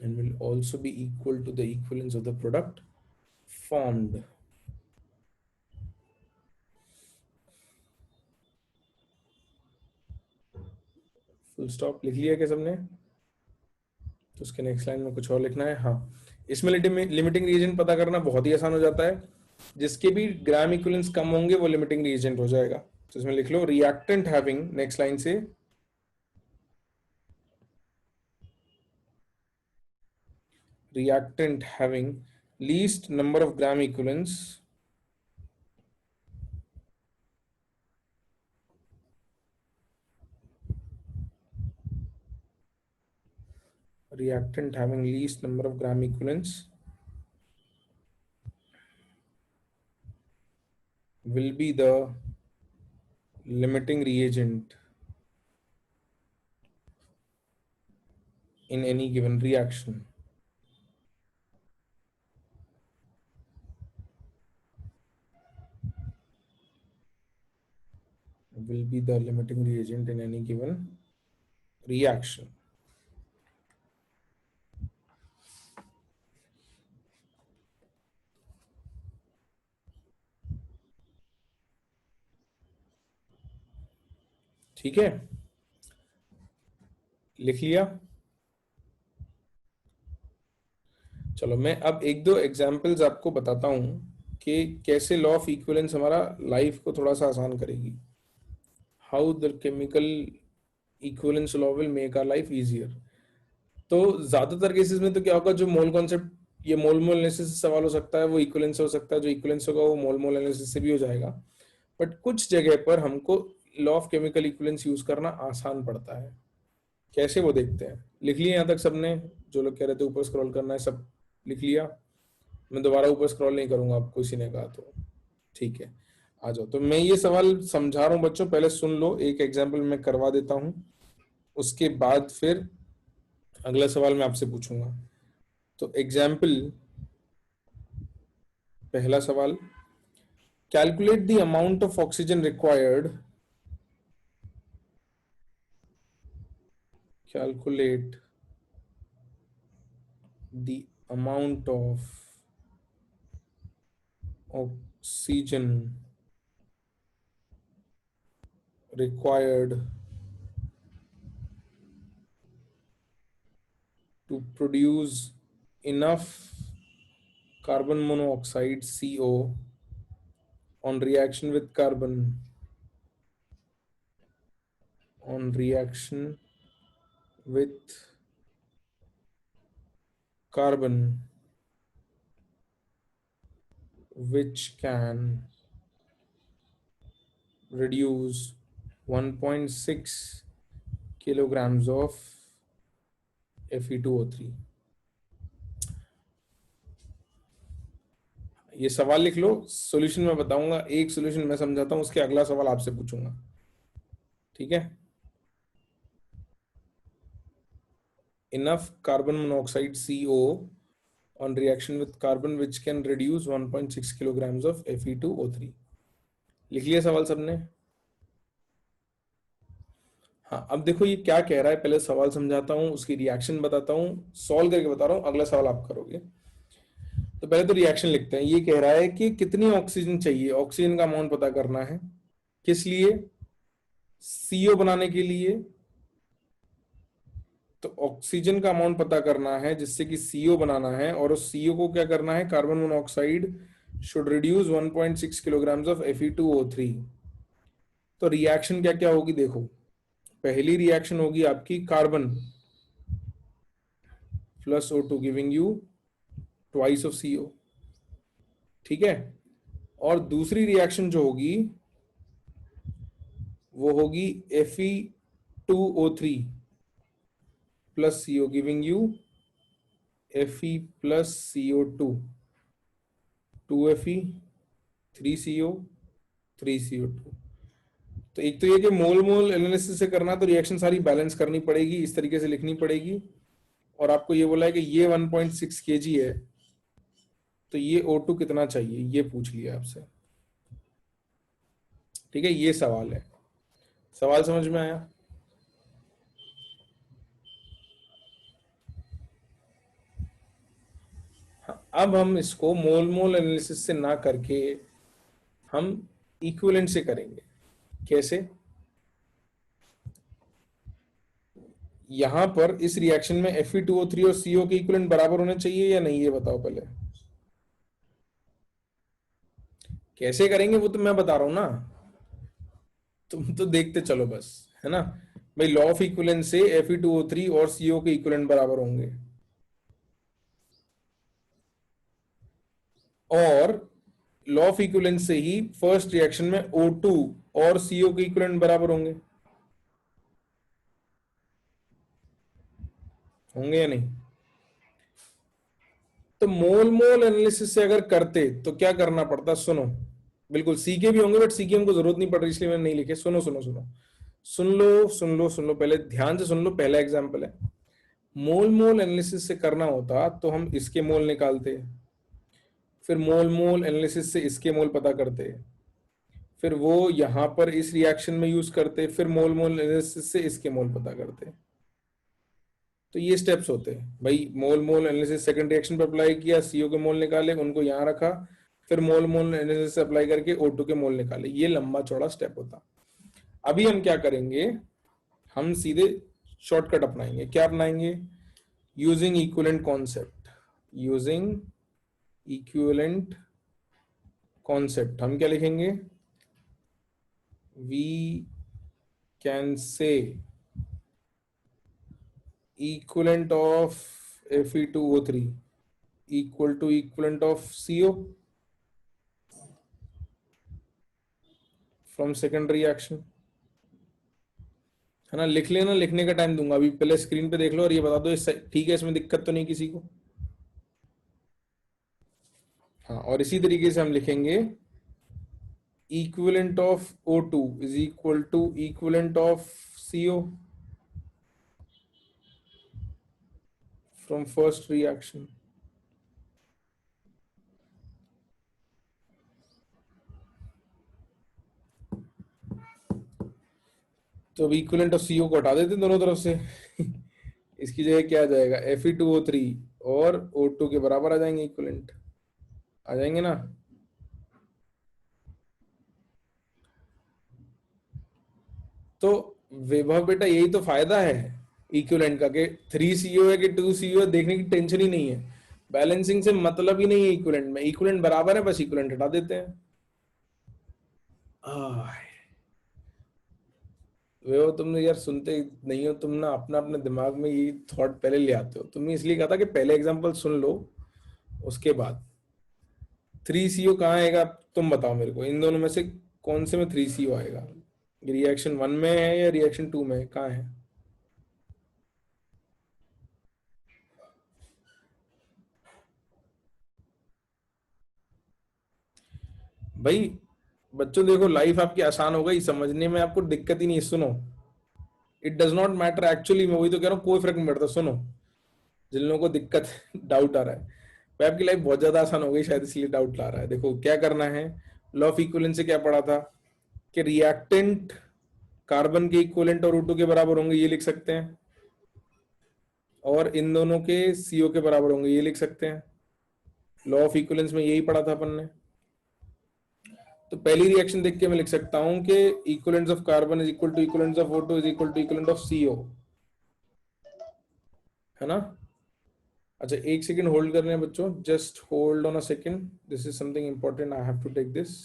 And will also be equal to the equivalence of the product formed. Full stop लिख लिया क्या सबने? तो उसके next line में कुछ और लिखना है. हाँ, इसमें लिमिटिंग रीजन पता करना बहुत ही आसान हो जाता है. जिसके भी ग्राम इक्विवेलेंस कम होंगे वो लिमिटिंग रीजन हो जाएगा. तो इसमें लिख लो रिएक्टेंट हैविंग, नेक्स्ट लाइन से, reactant having least number of gram equivalents, reactant having least number of gram equivalents will be the limiting reagent in any given reaction. Will be the limiting reagent in any given reaction. ठीक है, लिख लिया. चलो मैं अब एक दो examples आपको बताता हूं कि कैसे लॉ ऑफ इक्विवेलेंस हमारा लाइफ को थोड़ा सा आसान करेगी. How the chemical equivalence law will make our life easier. तो ज्यादातर केसेस में तो क्या होगा, जो मोल कॉन्सेप्ट, ये मोल मोल एनालिसिस से सवाल हो सकता है, वो इक्विवेलेंस हो सकता है. जो इक्विवेलेंस होगा वो मोल मोल एनालिसिस से भी हो जाएगा. बट कुछ जगह पर हमको law of chemical equivalence use करना आसान पड़ता है. कैसे, वो देखते हैं. लिख लिया यहाँ तक सबने? जो लोग कह रहे थे ऊपर स्क्रॉल करना है, सब लिख लिया? मैं दोबारा ऊपर स्क्रॉल नहीं करूंगा, आप किसी ने कहा तो. ठीक है, आ जाओ. तो मैं ये सवाल समझा रहा हूँ बच्चों, पहले सुन लो. एक एग्जाम्पल मैं करवा देता हूँ, उसके बाद फिर अगला सवाल मैं आपसे पूछूंगा. तो एग्जाम्पल, पहला सवाल, calculate the amount of oxygen required, calculate the amount of oxygen required to produce enough carbon monoxide CO on reaction with carbon, on reaction with carbon, which can reduce 1.6 kilograms of Fe2O3। ये सवाल लिख लो, solution मैं बताऊंगा, एक solution मैं समझाता हूं, उसके अगला सवाल आपसे पूछूंगा, ठीक है। Enough carbon monoxide CO on reaction with carbon which can reduce 1.6 kilograms of Fe2O3। लिख लिया सवाल सबने? हाँ, अब देखो ये क्या कह रहा है, पहले सवाल समझाता हूँ, उसकी रिएक्शन बताता हूँ, सॉल्व करके बता रहा हूँ, अगला सवाल आप करोगे। तो पहले तो रिएक्शन लिखते हैं। ये कह रहा है कि कितनी ऑक्सीजन चाहिए, ऑक्सीजन का अमाउंट पता करना है, किस लिए? सीओ बनाने के लिए। तो ऑक्सीजन का अमाउंट पता करना है जिससे कि सीओ बनाना है, और उस सीओ को क्या करना है, carbon monoxide should reduce 1.6 kilograms of Fe2O3। तो रिएक्शन क्या क्या होगी देखो, पहली रिएक्शन होगी आपकी carbon plus O2 giving you twice of CO, ठीक है। और दूसरी रिएक्शन जो होगी वो होगी Fe2O3 plus CO giving you Fe plus CO2, 2Fe 3CO 3CO2। तो एक तो ये कि मोल मोल एनालिसिस से करना, तो रिएक्शन सारी बैलेंस करनी पड़ेगी, इस तरीके से लिखनी पड़ेगी। और आपको ये बोला है कि ये 1.6 kg है, तो ये O2 कितना चाहिए ये पूछ लिया आपसे, ठीक है। ये सवाल है, सवाल समझ में आया? हाँ, अब हम इसको मोल मोल एनालिसिस से ना करके हम इक्विवेलेंट से करेंगे। कैसे? यहां पर इस रिएक्शन में Fe2O3 और CO के इक्विवेलेंट बराबर होने चाहिए या नहीं, ये बताओ पहले। कैसे करेंगे वो तो मैं बता रहा हूं ना, तुम तो देखते चलो बस, है ना। भाई लॉ ऑफ इक्विवेलेंस से Fe2O3 और CO के इक्विवेलेंट बराबर होंगे, और लॉ ऑफ इक्विवेलेंस से ही फर्स्ट रिएक्शन में O2 और CO के इक्विवेलेंट बराबर होंगे, होंगे या नहीं? तो मोल मोल एनालिसिस से अगर करते तो क्या करना पड़ता, सुनो। बिल्कुल सी के भी होंगे, बट सी के हमको जरूरत नहीं पड़ रही इसलिए मैंने नहीं लिखे। सुनो सुनो सुनो, सुन लो पहले ध्यान से सुन लो, पहला एग्जांपल है। मोल मोल एनालिसिस से करना होता तो हम इसके मोल निकालते, फिर मोल मोल एनालिसिस से इसके मोल पता करते, फिर वो यहां पर इस रिएक्शन में यूज करते, फिर मोल मोल एनालिसिस से इसके मोल पता करते। तो ये स्टेप्स होते हैं भाई। मोल मोल एनालिसिस सेकंड रिएक्शन पर अप्लाई किया, सीओ के मोल निकाले, उनको यहां रखा, फिर मोल मोल एनालिसिस अप्लाई करके O2 के मोल निकाले। ये लंबा चौड़ा स्टेप होता। अभी हम क्या करेंगे, हम सीधे शॉर्टकट अपनाएंगे। क्या अपनाएंगे? Using equivalent concept. Using equivalent concept हम क्या लिखेंगे, we can say equivalent of Fe2O3 equal to equivalent of CO from second reaction, है ना। लिख लेना, लिखने का टाइम दूंगा अभी, पहले स्क्रीन पे देख लो और ये बता दो ठीक है, इसमें दिक्कत तो नहीं किसी को? हाँ, और इसी तरीके से हम लिखेंगे equivalent of O2 is equal to equivalent of CO from first reaction। तो अब इक्विवेलेंट ऑफ सीओ को हटा देते हैं दोनों तरफ से इसकी जगह क्या आ जाएगा, Fe2O3 और O2 के बराबर आ जाएंगे, इक्विवेलेंट आ जाएंगे ना। तो वैभव बेटा यही तो फायदा है इक्विवेलेंट का, कि 3CO है कि 2CO है देखने की टेंशन ही नहीं है, बैलेंसिंग से मतलब ही नहीं है इक्विवेलेंट में। इक्विवेलेंट बराबर है, बस इक्विवेलेंट हटा देते हैं। वो तुमने यार सुनते नहीं हो, तुम ना अपना अपने दिमाग में ये थॉट पहले ले आते हो। तुमने इसलिए कहा था कि पहले एग्जांपल सुन लो, उसके बाद 3CO कहाँ आएगा तुम बताओ मेरे को, इन दोनों में से कौन से में 3CO आएगा? रिएक्शन 1 में है या रिएक्शन 2 में है, कहाँ है? भाई बच्चों देखो, लाइफ आपकी आसान हो गई, समझने में आपको दिक्कत ही नहीं है। सुनो, it does not matter actually, मैं वही तो कह रहा हूँ, कोई फर्क नहीं पड़ता। सुनो, जिन लोगों को दिक्कत डाउट आ रहा है, भाई आपकी लाइफ बहुत ज्यादा आसान हो गई शायद, इसलिए डाउट ला रहा है। देखो क्या करना है, लॉ ऑफ इक्विवेलेंस से क्या पढ़ा था कि रिएक्टेंट कार्बन के इक्विवेलेंट और O2 के बराबर होंगे, ये लिख सकते हैं, और इन दोनों के CO के बराबर होंगे, ये लिख सकते हैं। लॉ ऑफ इक्विवेलेंस में यही पढ़ा था अपन ने। तो पहली रिएक्शन देख के मैं लिख सकता हूं कि equivalence of carbon is equal to equivalence of O2 is equal to equivalent of CO, है ना। अच्छा, एक सेकंड होल्ड कर रहे हैं बच्चों, just hold on a second, this is something important, I have to take this.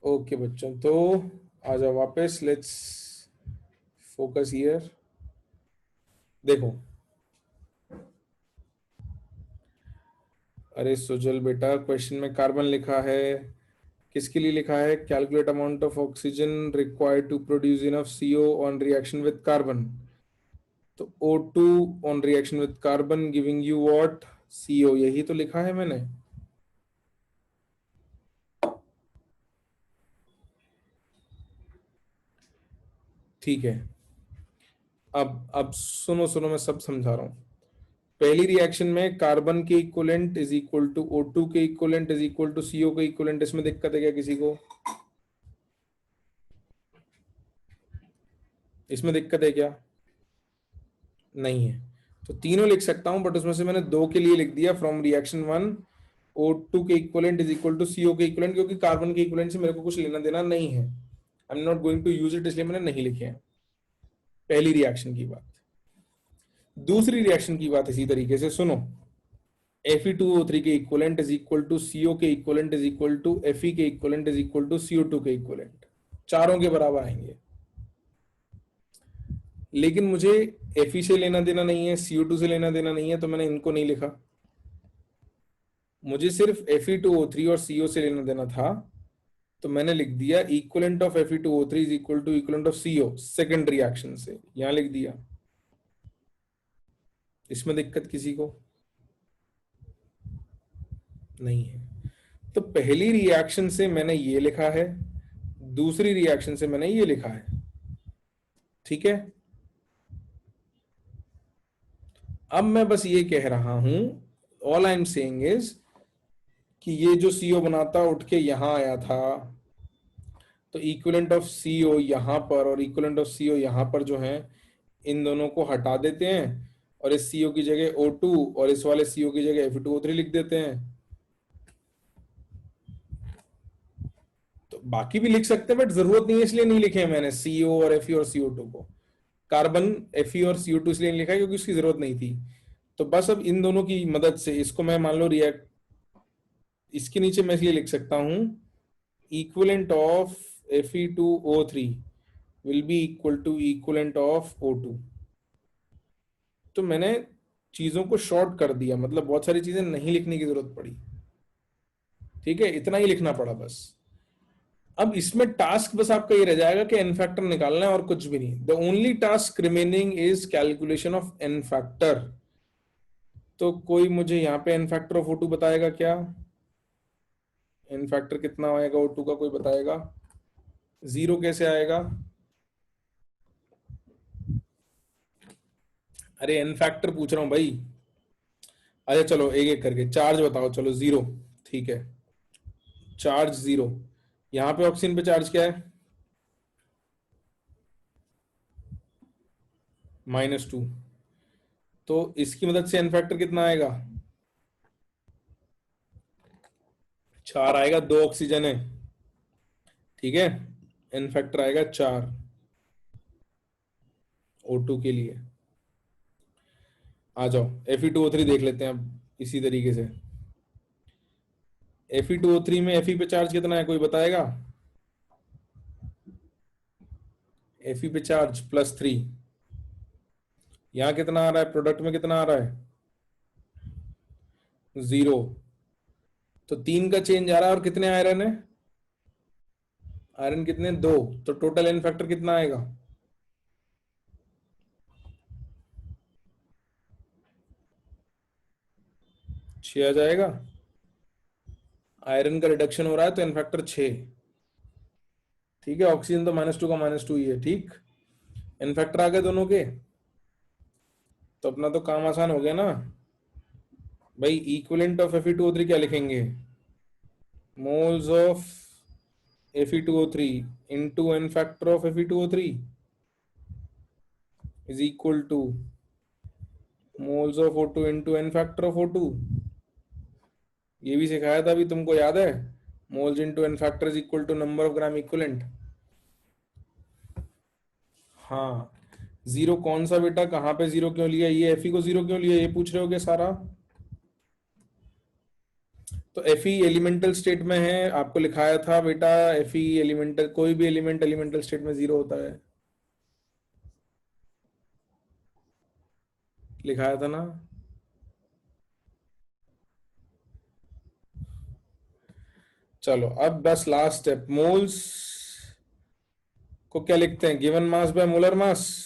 Okay बच्चों, तो आ जाओ वापस, लेट्स फोकस हियर। देखो, अरे सुजल बेटा, क्वेश्चन में कार्बन लिखा है, किसके लिए लिखा है, calculate amount of oxygen required to produce enough CO on reaction with carbon. तो O2 on reaction with carbon giving you what, CO, यही तो लिखा है मैंने। ठीक है, अब सुनो सुनो, मैं सब समझा रहा हूं। पहली रिएक्शन में कार्बन के equivalent is equal to O2 के equivalent is equal to CO के इक्विवेलेंट, इसमें दिक्कत है क्या किसी को? इसमें दिक्कत है क्या? नहीं है। तो तीनों लिख सकता हूं, बट उसमें से मैंने दो के लिए लिख दिया, फ्रॉम रिएक्शन वन O2 के equivalent is equal to CO के इक्विवेलेंट, क्योंकि कार्बन के इक्विवेलेंट से मेरे को कुछ लेना देना नहीं है, I am not going to use it, इसलिए मैंने नहीं लिखे हैं। पहली रिएक्शन की बात। दूसरी रिएक्शन की बात इसी तरीके से सुनो, Fe2O3 के equivalent is equal to CO के equivalent is equal to Fe के equivalent is equal to CO2 के इक्विवेलेंट, चारों के बराबर आएंगे। लेकिन मुझे Fe से लेना देना नहीं है, CO2 से लेना देना नहीं है, तो मैंने इनको नहीं लिखा। मुझे सिर्फ Fe2O3 और CO से लेना देना था, तो मैंने लिख दिया equivalent of Fe2O3 is equal to equivalent of CO second reaction से, यहां लिख दिया। इसमें दिक्कत किसी को नहीं है। तो पहली रिएक्शन से मैंने ये लिखा है, दूसरी रिएक्शन से मैंने ये लिखा है, ठीक है। अब मैं बस ये कह रहा हूं, all I am saying is कि ये जो CO बनाता उठ के यहां आया था, तो इक्विवेलेंट ऑफ CO यहां पर और इक्विवेलेंट ऑफ CO यहां पर जो है, इन दोनों को हटा देते हैं, और इस CO की जगह O2 और इस वाले CO की जगह Fe2O3 लिख देते हैं। तो बाकी भी लिख सकते हैं, बट जरूरत नहीं है, इसलिए नहीं लिखे हैं मैंने CO और Fe और CO2 को। कार्बन Fe और CO2 इसलिए नहीं लिखा है क्योंकि उसकी जरूरत नहीं थी। तो बस अब इन दोनों की मदद से इसको मैं मान लो रिएक्ट, इसके नीचे मैं इसलिए लिख सकता हूं equivalent of Fe2O3 will be equal to equivalent of O2। तो मैंने चीजों को शॉर्ट कर दिया, मतलब बहुत सारी चीजें नहीं लिखने की जरूरत पड़ी, ठीक है, इतना ही लिखना पड़ा बस। अब इसमें टास्क बस आपका ये रह जाएगा कि एन फैक्टर निकालना है और कुछ भी नहीं। The only task remaining is calculation of n factor. तो कोई मुझे यहाँ पे एन फैक्टर ऑफ O2 बताएगा क्या? एन फैक्टर कितना आएगा O2 का, कोई बताएगा? 0 कैसे आएगा? अरे एन फैक्टर पूछ रहा हूं भाई। अच्छा चलो एक एक करके, चार्ज बताओ, चलो 0, ठीक है, चार्ज 0। यहाँ पे ऑक्सीजन पे चार्ज क्या है? -2। तो इसकी मदद से एन फैक्टर कितना आएगा? 4 आएगा, 2 ऑक्सीजन है, ठीक है, एन फैक्टर आएगा 4 O2 के लिए। आ जाओ, Fe2O3 देख लेते हैं अब इसी तरीके से। Fe2O3 में Fe पे चार्ज कितना है, कोई बताएगा? Fe पे चार्ज +3। यहाँ कितना आ रहा है, प्रोडक्ट में कितना आ रहा है? 0। तो 3 का चेंज आ रहा है, और कितने आयरन है? आयरन कितने, 2। तो टोटल एन फैक्टर कितना आएगा? 6 आ जाएगा। आयरन का रिडक्शन हो रहा है तो एन फैक्टर 6। ठीक है, ऑक्सीजन तो -2 का -2 ही है। ठीक, एन फैक्टर आ गए दोनों के, तो अपना तो काम आसान हो गया ना भाई। इक्विवेलेंट ऑफ Fe2O3 क्या लिखेंगे? Moles of Fe2O3 into n factor of Fe2O3 is equal to moles of O2 into n factor of O2। ये भी सिखाया था अभी, तुमको याद है? Moles into n factor is equal to number of gram equivalent. हाँ, जीरो कौन सा बेटा, कहाँ पे जीरो क्यों लिया, ये Fe को जीरो क्यों लिया, ये पूछ रहे होगे सारा। तो Fe एलिमेंटल स्टेट में है, आपको लिखाया था बेटा। Fe एलिमेंटल, कोई भी एलिमेंट एलिमेंटल स्टेट में जीरो होता है, लिखाया था ना। चलो अब बस लास्ट स्टेप, मोल्स को क्या लिखते हैं, given mass by molar mass.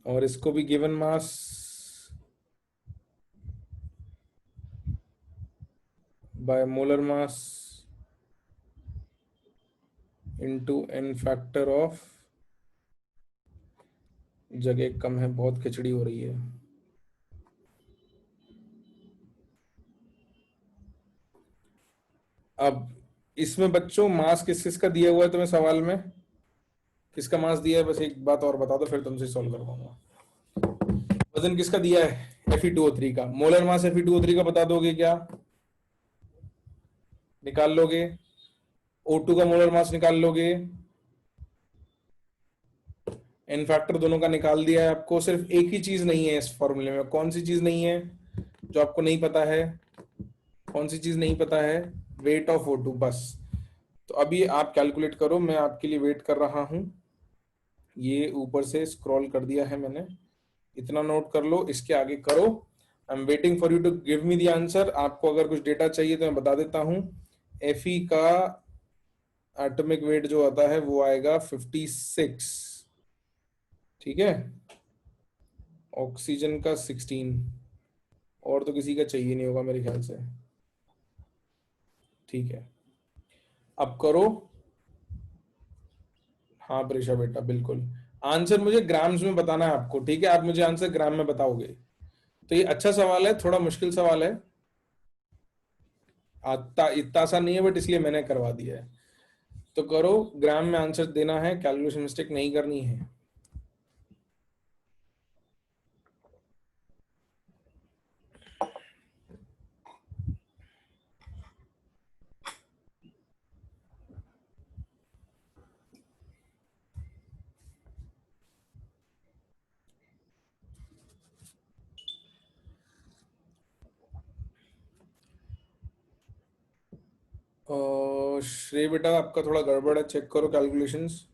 और इसको भी given mass by molar mass into n factor of, जगह कम है, बहुत खिचड़ी हो रही है। अब इसमें बच्चों मास किस किस का दिया हुआ है तुम्हें सवाल में? किसका मास दिया है, बस एक बात और बता दो, फिर तुमसे सॉल्व कर पाऊंगा। वजन किसका दिया है? Fe2O3 का। मोलर मास Fe2O3 का बता दोगे क्या? निकाल लोगे। O2 का मोलर मास निकाल लोगे। एन फैक्टर दोनों का निकाल दिया है आपको। सिर्फ एक ही चीज नहीं है इस फॉर्मूले में, कौन सी चीज नहीं है जो आपको नहीं पता है? कौन सी चीज नहीं पता है? वेट ऑफ O2 बस। तो अभी आप कैलकुलेट करो, मैं आपके लिए वेट कर रहा हूं। ये ऊपर से स्क्रॉल कर दिया है मैंने, इतना नोट कर लो, इसके आगे करो। I am waiting for you to give me the answer. आपको अगर कुछ डेटा चाहिए तो मैं बता देता हूं। Fe का एटॉमिक वेट जो आता है वो आएगा 56। ठीक है, ऑक्सीजन का 16, और तो किसी का चाहिए नहीं होगा मेरे ख्याल से। ठीक है, अब करो। हाँ प्रेशा बेटा, बिल्कुल। आंसर मुझे ग्राम्स में बताना है आपको, ठीक है? आप मुझे आंसर ग्राम में बताओगे। तो ये अच्छा सवाल है, थोड़ा मुश्किल सवाल है, आता इतना आसान नहीं है, बट इसलिए मैंने करवा दिया है। तो करो, ग्राम में आंसर देना है, कैलकुलेशन मिस्टेक नहीं करनी है। श्रेय बेटा, आपका थोड़ा गड़बड़ है, चेक करो कैलकुलेशंस।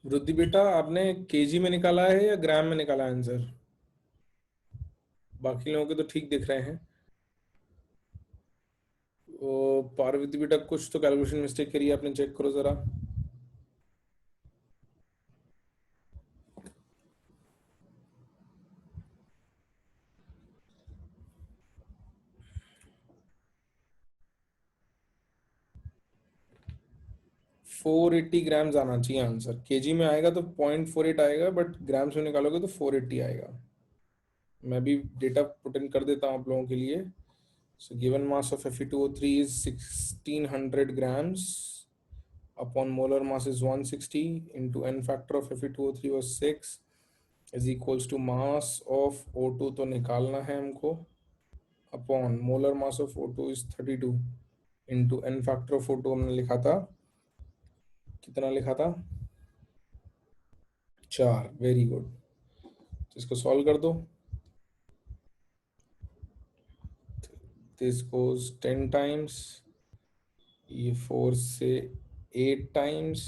वृद्धि बेटा, आपने केजी में निकाला है या ग्राम में निकाला है आंसर? बाकी लोगों के तो ठीक दिख रहे हैं। पार्वती बेटा कुछ तो कैलकुलेशन मिस्टेक करी है आपने, चेक करो जरा। फोर एट्टी ग्राम्स आना चाहिए आंसर। केजी में आएगा तो 0.48 आएगा, बट ग्राम्स में निकालोगे तो 480 आएगा। मैं भी डेटा पुट इन कर देता हूँ आप लोगों के लिए। So given mass of Fe2O3 is 1600 grams upon molar mass is 160 into n factor of Fe2O3 was 6 is equals to mass of O2 तो निकालना है हमको, upon molar mass of O2 is 32 into n factor of O2 हमने लिखा था, कितना लिखा था, 4। Very good. तो इसको सॉल्व कर दो। दिस गोज 10 टाइम्स, ये 4 से 8 टाइम्स,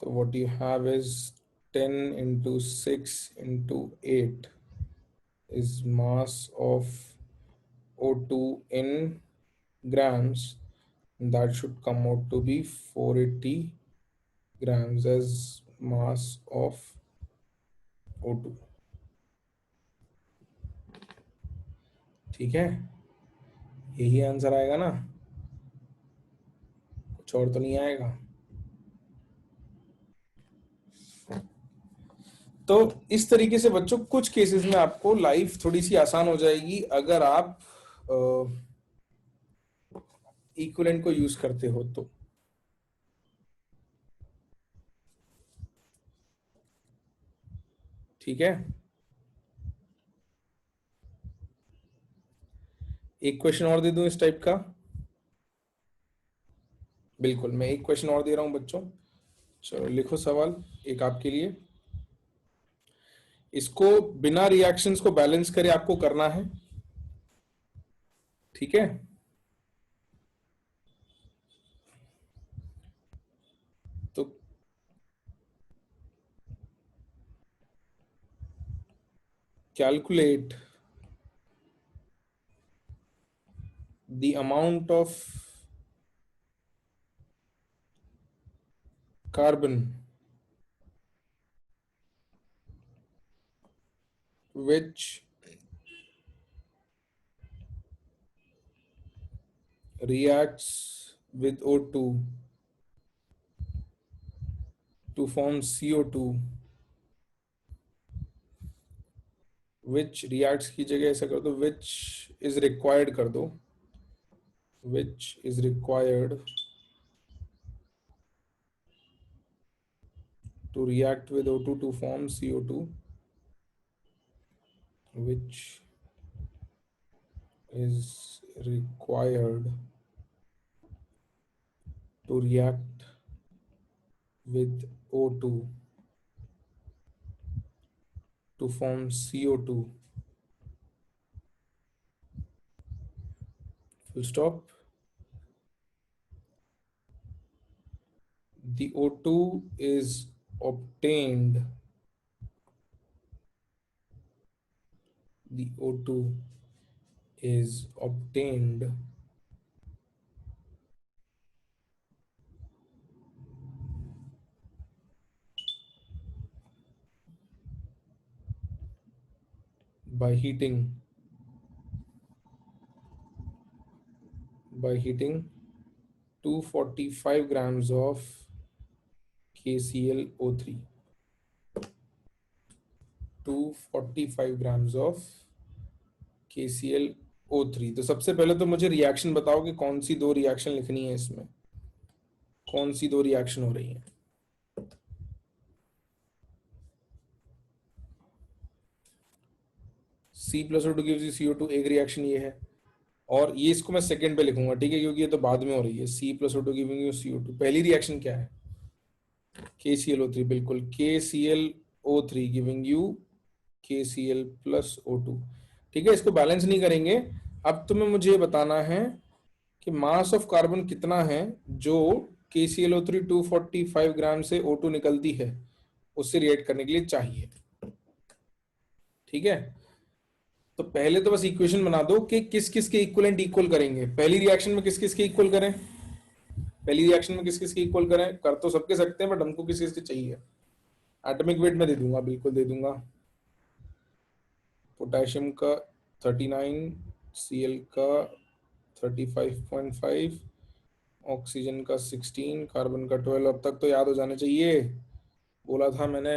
तो what you have is 10 into 6 into 8 is mass of O2 in grams. That should come out to be 480 grams as mass of O2। ठीक है, यही आंसर आएगा ना, कुछ और तो नहीं आएगा। तो इस तरीके से बच्चों कुछ केसेस में आपको लाइफ थोड़ी सी आसान हो जाएगी अगर आप इक्विवेलेंट को यूज करते हो तो। ठीक है, एक क्वेश्चन और दे दूं इस टाइप का। बिल्कुल, मैं एक क्वेश्चन और दे रहा हूं बच्चों। चलो लिखो सवाल एक आपके लिए। इसको बिना रिएक्शंस को बैलेंस करे आपको करना है। ठीक है, तो calculate the amount of carbon which reacts with O2 to form CO2, which reacts की जगह ऐसा कर दो which is required कर दो, which is required to react with O2 to form CO2, which is required to react with O2 to form CO2, full stop। The O2 is obtained, the O2 is obtained by heating 245 grams of KClO3, 245 grams of KClO3। तो सबसे पहले तो मुझे reaction बताओ कि कौन सी दो reaction लिखनी है इसमें, कौन सी दो रिएक्शन हो रही है। C+O2 gives you CO2, एक रिएक्शन ये है, और ये इसको मैं सेकंड पे लिखूंगा, ठीक है, क्योंकि ये तो बाद में हो रही है। C+O2 गिविंग यू CO2, पहली रिएक्शन क्या है, KClO3, बिल्कुल KClO3 giving you KCl plus O2। ठीक है, इसको बैलेंस नहीं करेंगे। अब तुम्हें मुझे बताना है कि मास ऑफ कार्बन कितना है जो KClO3 245 ग्राम से O2 निकलती है उससे रिएक्ट करने के लिए चाहिए। ठीक है, तो पहले तो बस इक्वेशन बना दो कि किस किस के इक्वलेंट इक्वल करेंगे, पहली रिएक्शन में किस किस के इक्वल करें, पहली रिएक्शन में किस किस के इक्वल करें, कर तो सबके सकते हैं बट हमको किस किस के चाहिए। एटॉमिक वेट में दे दूंगा, बिल्कुल दे दूंगा। पोटेशियम का 39, Cl का 35.5, ऑक्सीजन का 16, कार्बन का 12। अब तक तो याद हो जाने चाहिए, बोला था मैंने।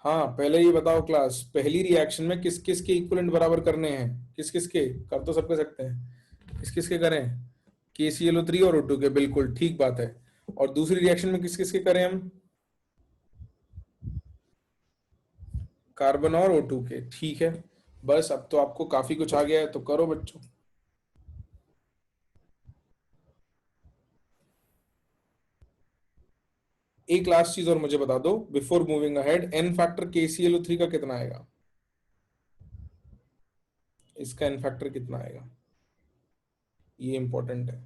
हाँ पहले ये बताओ क्लास, पहली रिएक्शन में किस किस के इक्वलेंट बराबर करने हैं, किस किस के, कर तो सबके सकते हैं, किस किस के करें, KClO3 और O2 के, बिल्कुल ठीक बात है। और दूसरी रिएक्शन में किस किस के करें हम, कार्बन और O2 के, ठीक है। बस अब तो आपको काफी कुछ आ गया है, तो करो बच्चों। एक लास्ट चीज और मुझे बता दो before moving ahead, n factor KClO3 का कितना आएगा, इसका एन फैक्टर कितना आएगा, ये इंपॉर्टेंट है।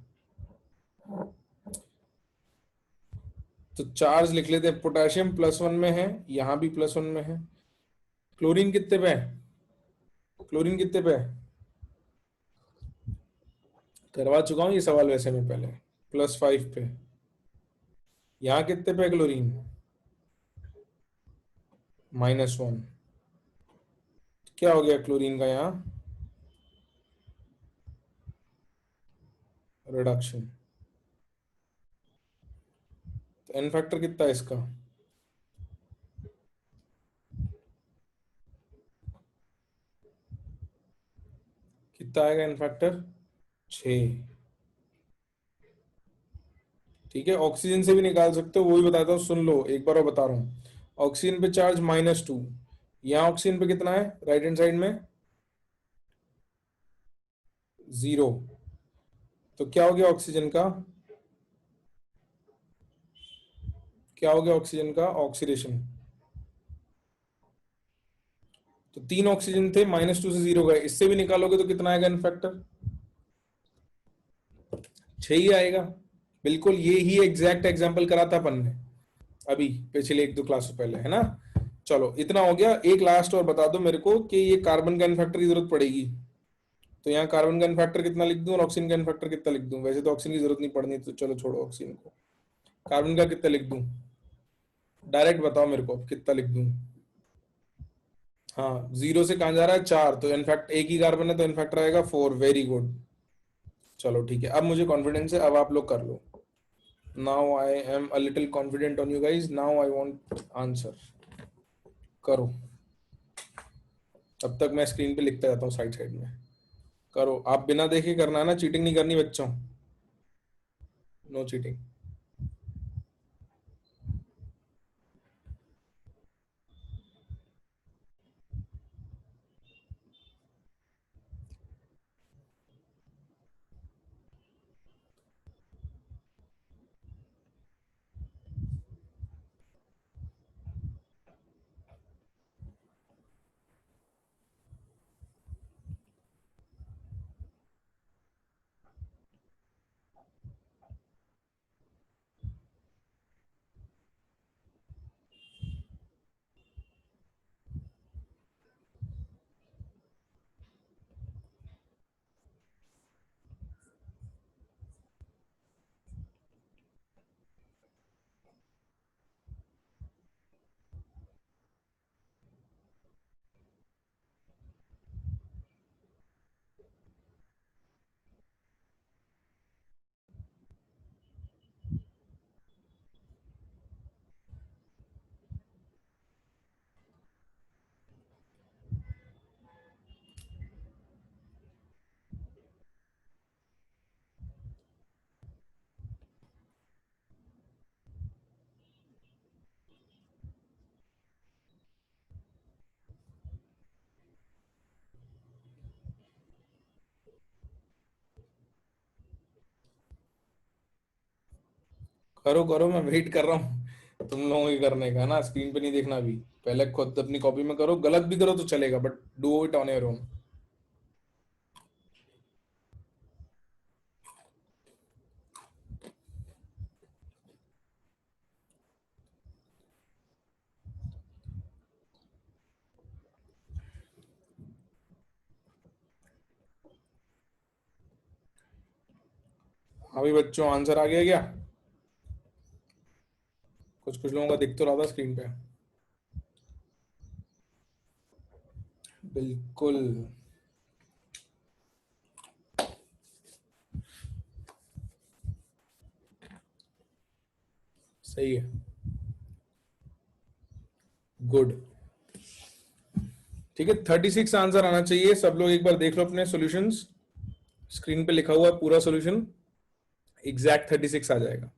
तो चार्ज लिख लेते हैं, पोटेशियम +1 में है, यहां भी +1 में है। क्लोरीन कितने पे है, क्लोरीन कितने पे है, करवा चुका हूं ये सवाल वैसे में पहले, +5 पे। यहाँ कितने पे है क्लोरीन, -1। क्या हो गया क्लोरीन का यहाँ, रिडक्शन। तो एन फैक्टर कितना है इसका, कितना आएगा एन फैक्टर, 6। ठीक है, ऑक्सीजन से भी निकाल सकते हो, वो भी बताता हूँ, सुन लो एक बार और बता रहा हूँ। ऑक्सीजन पे चार्ज -2, यहाँ ऑक्सीजन पे कितना है राइट हैंड साइड में, 0। तो क्या हो गया ऑक्सीजन का, क्या हो गया ऑक्सीजन का, ऑक्सीडेशन। तो 3 ऑक्सीजन थे, -2 से 0 गए, इससे भी निकालोगे तो कितना आएगा इनफैक्टर, 6 ही आएगा। बिल्कुल ये ही एग्जैक्ट एग्जाम्पल करा था अपन ने अभी पिछले 1-2 क्लास से पहले, है ना। चलो इतना हो गया, एक लास्ट और बता दो मेरे को कि ये कार्बन का इनफैक्टर की जरूरत पड़ेगी, तो यहाँ कार्बन का इनफैक्टर कितना लिख दूं और ऑक्सीजन का इनफैक्टर कितना लिख दूं, वैसे तो ऑक्सीजन की जरूरत नहीं पड़नी, तो चलो छोड़ो ऑक्सीजन को। कार्बन का कितना लिख दूं, डायरेक्ट बताओ मेरे को कितना लिख दूं। हाँ 0 से कहाँ जा रहा है, 4, तो इनफैक्ट एक ही कार्बन है तो इनफैक्टर आएगा 4, वेरी गुड। चलो ठीक है, अब मुझे कॉन्फिडेंस है, अब आप लोग कर लो। Now I am a little confident on you guys, now I want answer. करो, तब तक मैं स्क्रीन पे लिखता जाता हूँ साइड साइड में। करो, आप बिना देखे करना है ना, चीटिंग नहीं करनी बच्चों, नो चीटिंग। करो करो, मैं वेट कर रहा हूँ तुम लोगों के करने का ना, स्क्रीन पे नहीं देखना अभी, पहले खुद अपनी कॉपी में करो, गलत भी करो तो चलेगा but do it on your own. अभी बच्चों आंसर आ गया क्या? कुछ कुछ लोगों का दिख तो रहा था स्क्रीन पे। बिल्कुल सही है। गुड। ठीक है, 36 आंसर आना चाहिए। सब लोग एक बार देख लो अपने सॉल्यूशंस। स्क्रीन पे लिखा हुआ है पूरा सॉल्यूशन, एग्जैक्ट 36 आ जाएगा।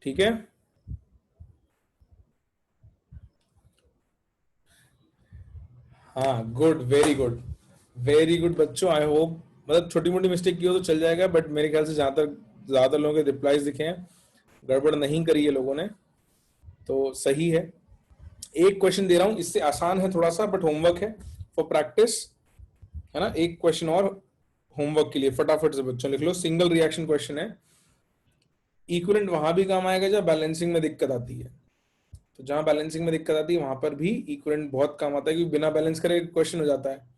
ठीक है, हाँ good, very good, very good बच्चों। आई होप मतलब छोटी मोटी मिस्टेक की हो तो चल जाएगा, बट मेरे ख्याल से जहां तक ज्यादा लोगों के रिप्लाईज दिखे हैं, गड़बड़ नहीं करी है लोगों ने, तो सही है। एक क्वेश्चन दे रहा हूं, इससे आसान है थोड़ा सा, बट होमवर्क है फॉर प्रैक्टिस, है ना। एक क्वेश्चन और होमवर्क के लिए, फटाफट से बच्चों लिख लो। सिंगल रिएक्शन क्वेश्चन है। इक्विवेलेंट वहां भी काम आएगा जब बैलेंसिंग में दिक्कत आती है। तो जहां बैलेंसिंग में दिक्कत आती है वहां पर भी इक्विवेलेंट बहुत काम आता है, क्योंकि बिना बैलेंस करे क्वेश्चन हो जाता है।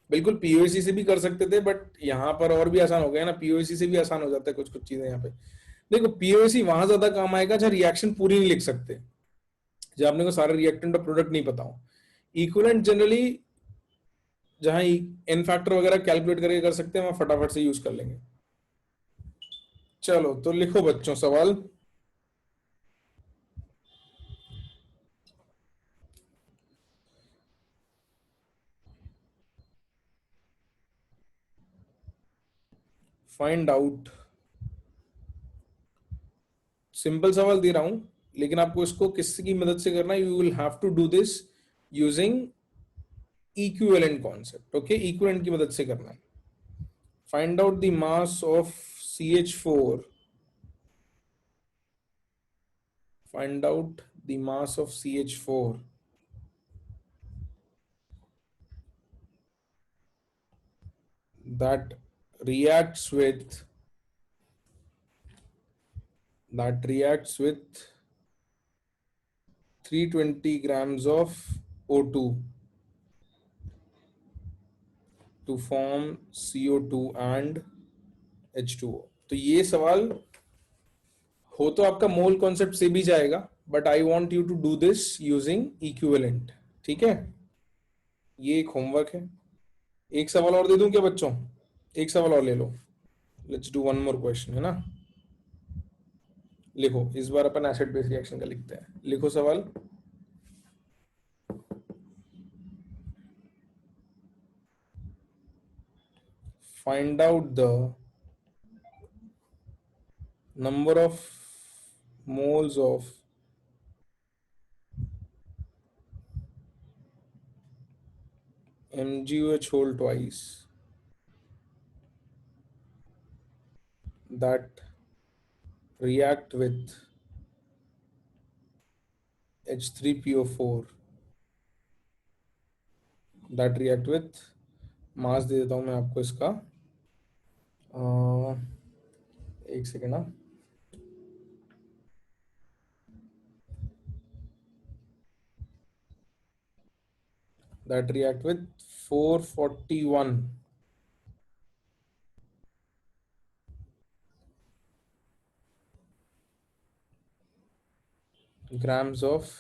बिल्कुल पीओसी से भी कर सकते थे, बट यहाँ पर और भी आसान हो गया ना, पीओसी से भी आसान हो जाता है कुछ कुछ चीजें यहाँ पे। देखो पीओसी वहां ज्यादा काम आएगा जहाँ रिएक्शन पूरी नहीं लिख सकते, जब आपने को सारे रिएक्टेंट और प्रोडक्ट नहीं पता हो। इक्विवेलेंट जनरली जहां एन फैक्टर वगैरह कैलकुलेट करके कर सकते हैं, वहां फटाफट से यूज कर लेंगे। चलो तो लिखो बच्चों सवाल। फाइंड आउट, सिंपल सवाल दे रहा हूं, लेकिन आपको इसको किसकी मदद से करना है? You will have to do this using equivalent concept. Okay, equivalent की मदद से करना है। Find out the mass of CH4, find out the mass of CH4 that reacts with 320 grams of O2 to form CO2 and H2O। तो ये सवाल हो तो आपका मोल कॉन्सेप्ट से भी जाएगा, but I want you to do this using equivalent. ठीक है, ये एक होमवर्क है। एक सवाल और दे दूं क्या बच्चों? एक सवाल और ले लो। Let's do one more question, है ना। लिखो, इस बार अपन एसिड बेस रिएक्शन का लिखते हैं। लिखो सवाल। Find out the number of moles of MgOH whole twice that react with H3PO4 that react with, मास दे देता हूं मैं आपको इसका, एक सेकेंड ना, that react with 441 grams of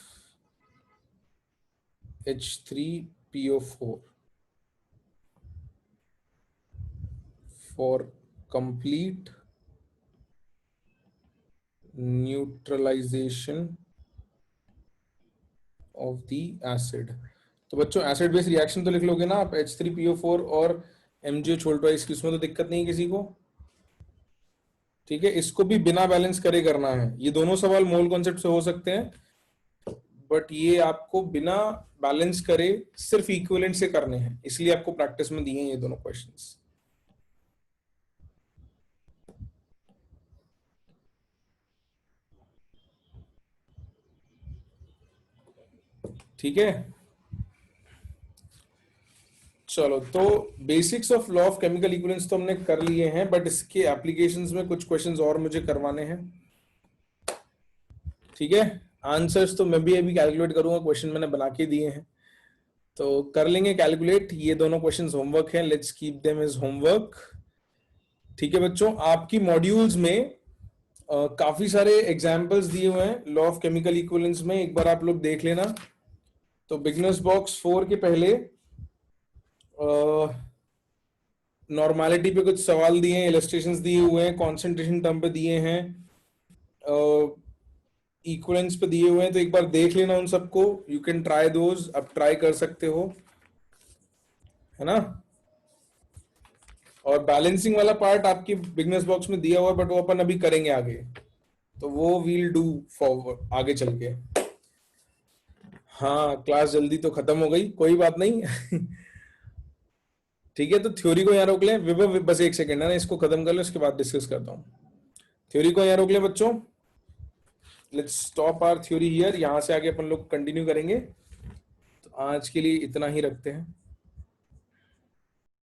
H3PO4 for complete neutralization of the acid। तो बच्चों एसिड बेस रिएक्शन तो लिख लोगे ना आप, H3PO4 और MgO छोल ट्वाइस की, उसमें तो दिक्कत नहीं है किसी को। ठीक है, इसको भी बिना बैलेंस करे करना है। ये दोनों सवाल मोल कॉन्सेप्ट से हो सकते हैं, बट ये आपको बिना बैलेंस करे सिर्फ इक्विवेलेंट से करने हैं, इसलिए आपको प्रैक्टिस में दिए हैं ये दोनों क्वेश्चंस। ठीक है, चलो तो basics of law of chemical equivalence तो हमने कर लिए हैं, बट इसके एप्लीकेशंस में कुछ क्वेश्चंस और मुझे करवाने हैं। ठीक है, आंसर्स तो मैं भी अभी कैलकुलेट करूंगा, क्वेश्चन मैंने बना के दिए हैं तो कर लेंगे कैलकुलेट। ये दोनों क्वेश्चंस होमवर्क हैं, let's keep them as homework. ठीक है बच्चों, आपकी मॉड्यूल्स में काफी सारे एग्जाम्पल्स दिए हुए हैं लॉ ऑफ केमिकल इक्विवेलेंस में, एक बार आप लोग देख लेना। तो बिगनर्स बॉक्स 4 के पहले नॉर्मालिटी पे कुछ सवाल दिए हैं, इलस्ट्रेशंस दिए हुए हैं, कॉन्सेंट्रेशन टर्म पे दिए हैं, इक्विवेलेंस पे दिए हुए हैं, तो एक बार देख लेना उन सबको। यू कैन ट्राई दोज, अब ट्राई कर सकते हो, है ना। और बैलेंसिंग वाला पार्ट आपकी बिगनर्स बॉक्स में दिया हुआ है, बट वो अपन अभी करेंगे आगे, तो वो वील डू फॉरवर्ड आगे चल के। हाँ, क्लास जल्दी तो खत्म हो गई, कोई बात नहीं। ठीक है, तो थ्योरी को यहाँ रोक लें। विभव बस एक सेकेंड है ना, इसको खत्म कर लो, इसके बाद डिस्कस करता हूँ। थ्योरी को यहाँ रोक लें बच्चों, let's stop our theory here. यहाँ से आगे अपन लोग कंटिन्यू करेंगे, तो आज के लिए इतना ही रखते हैं।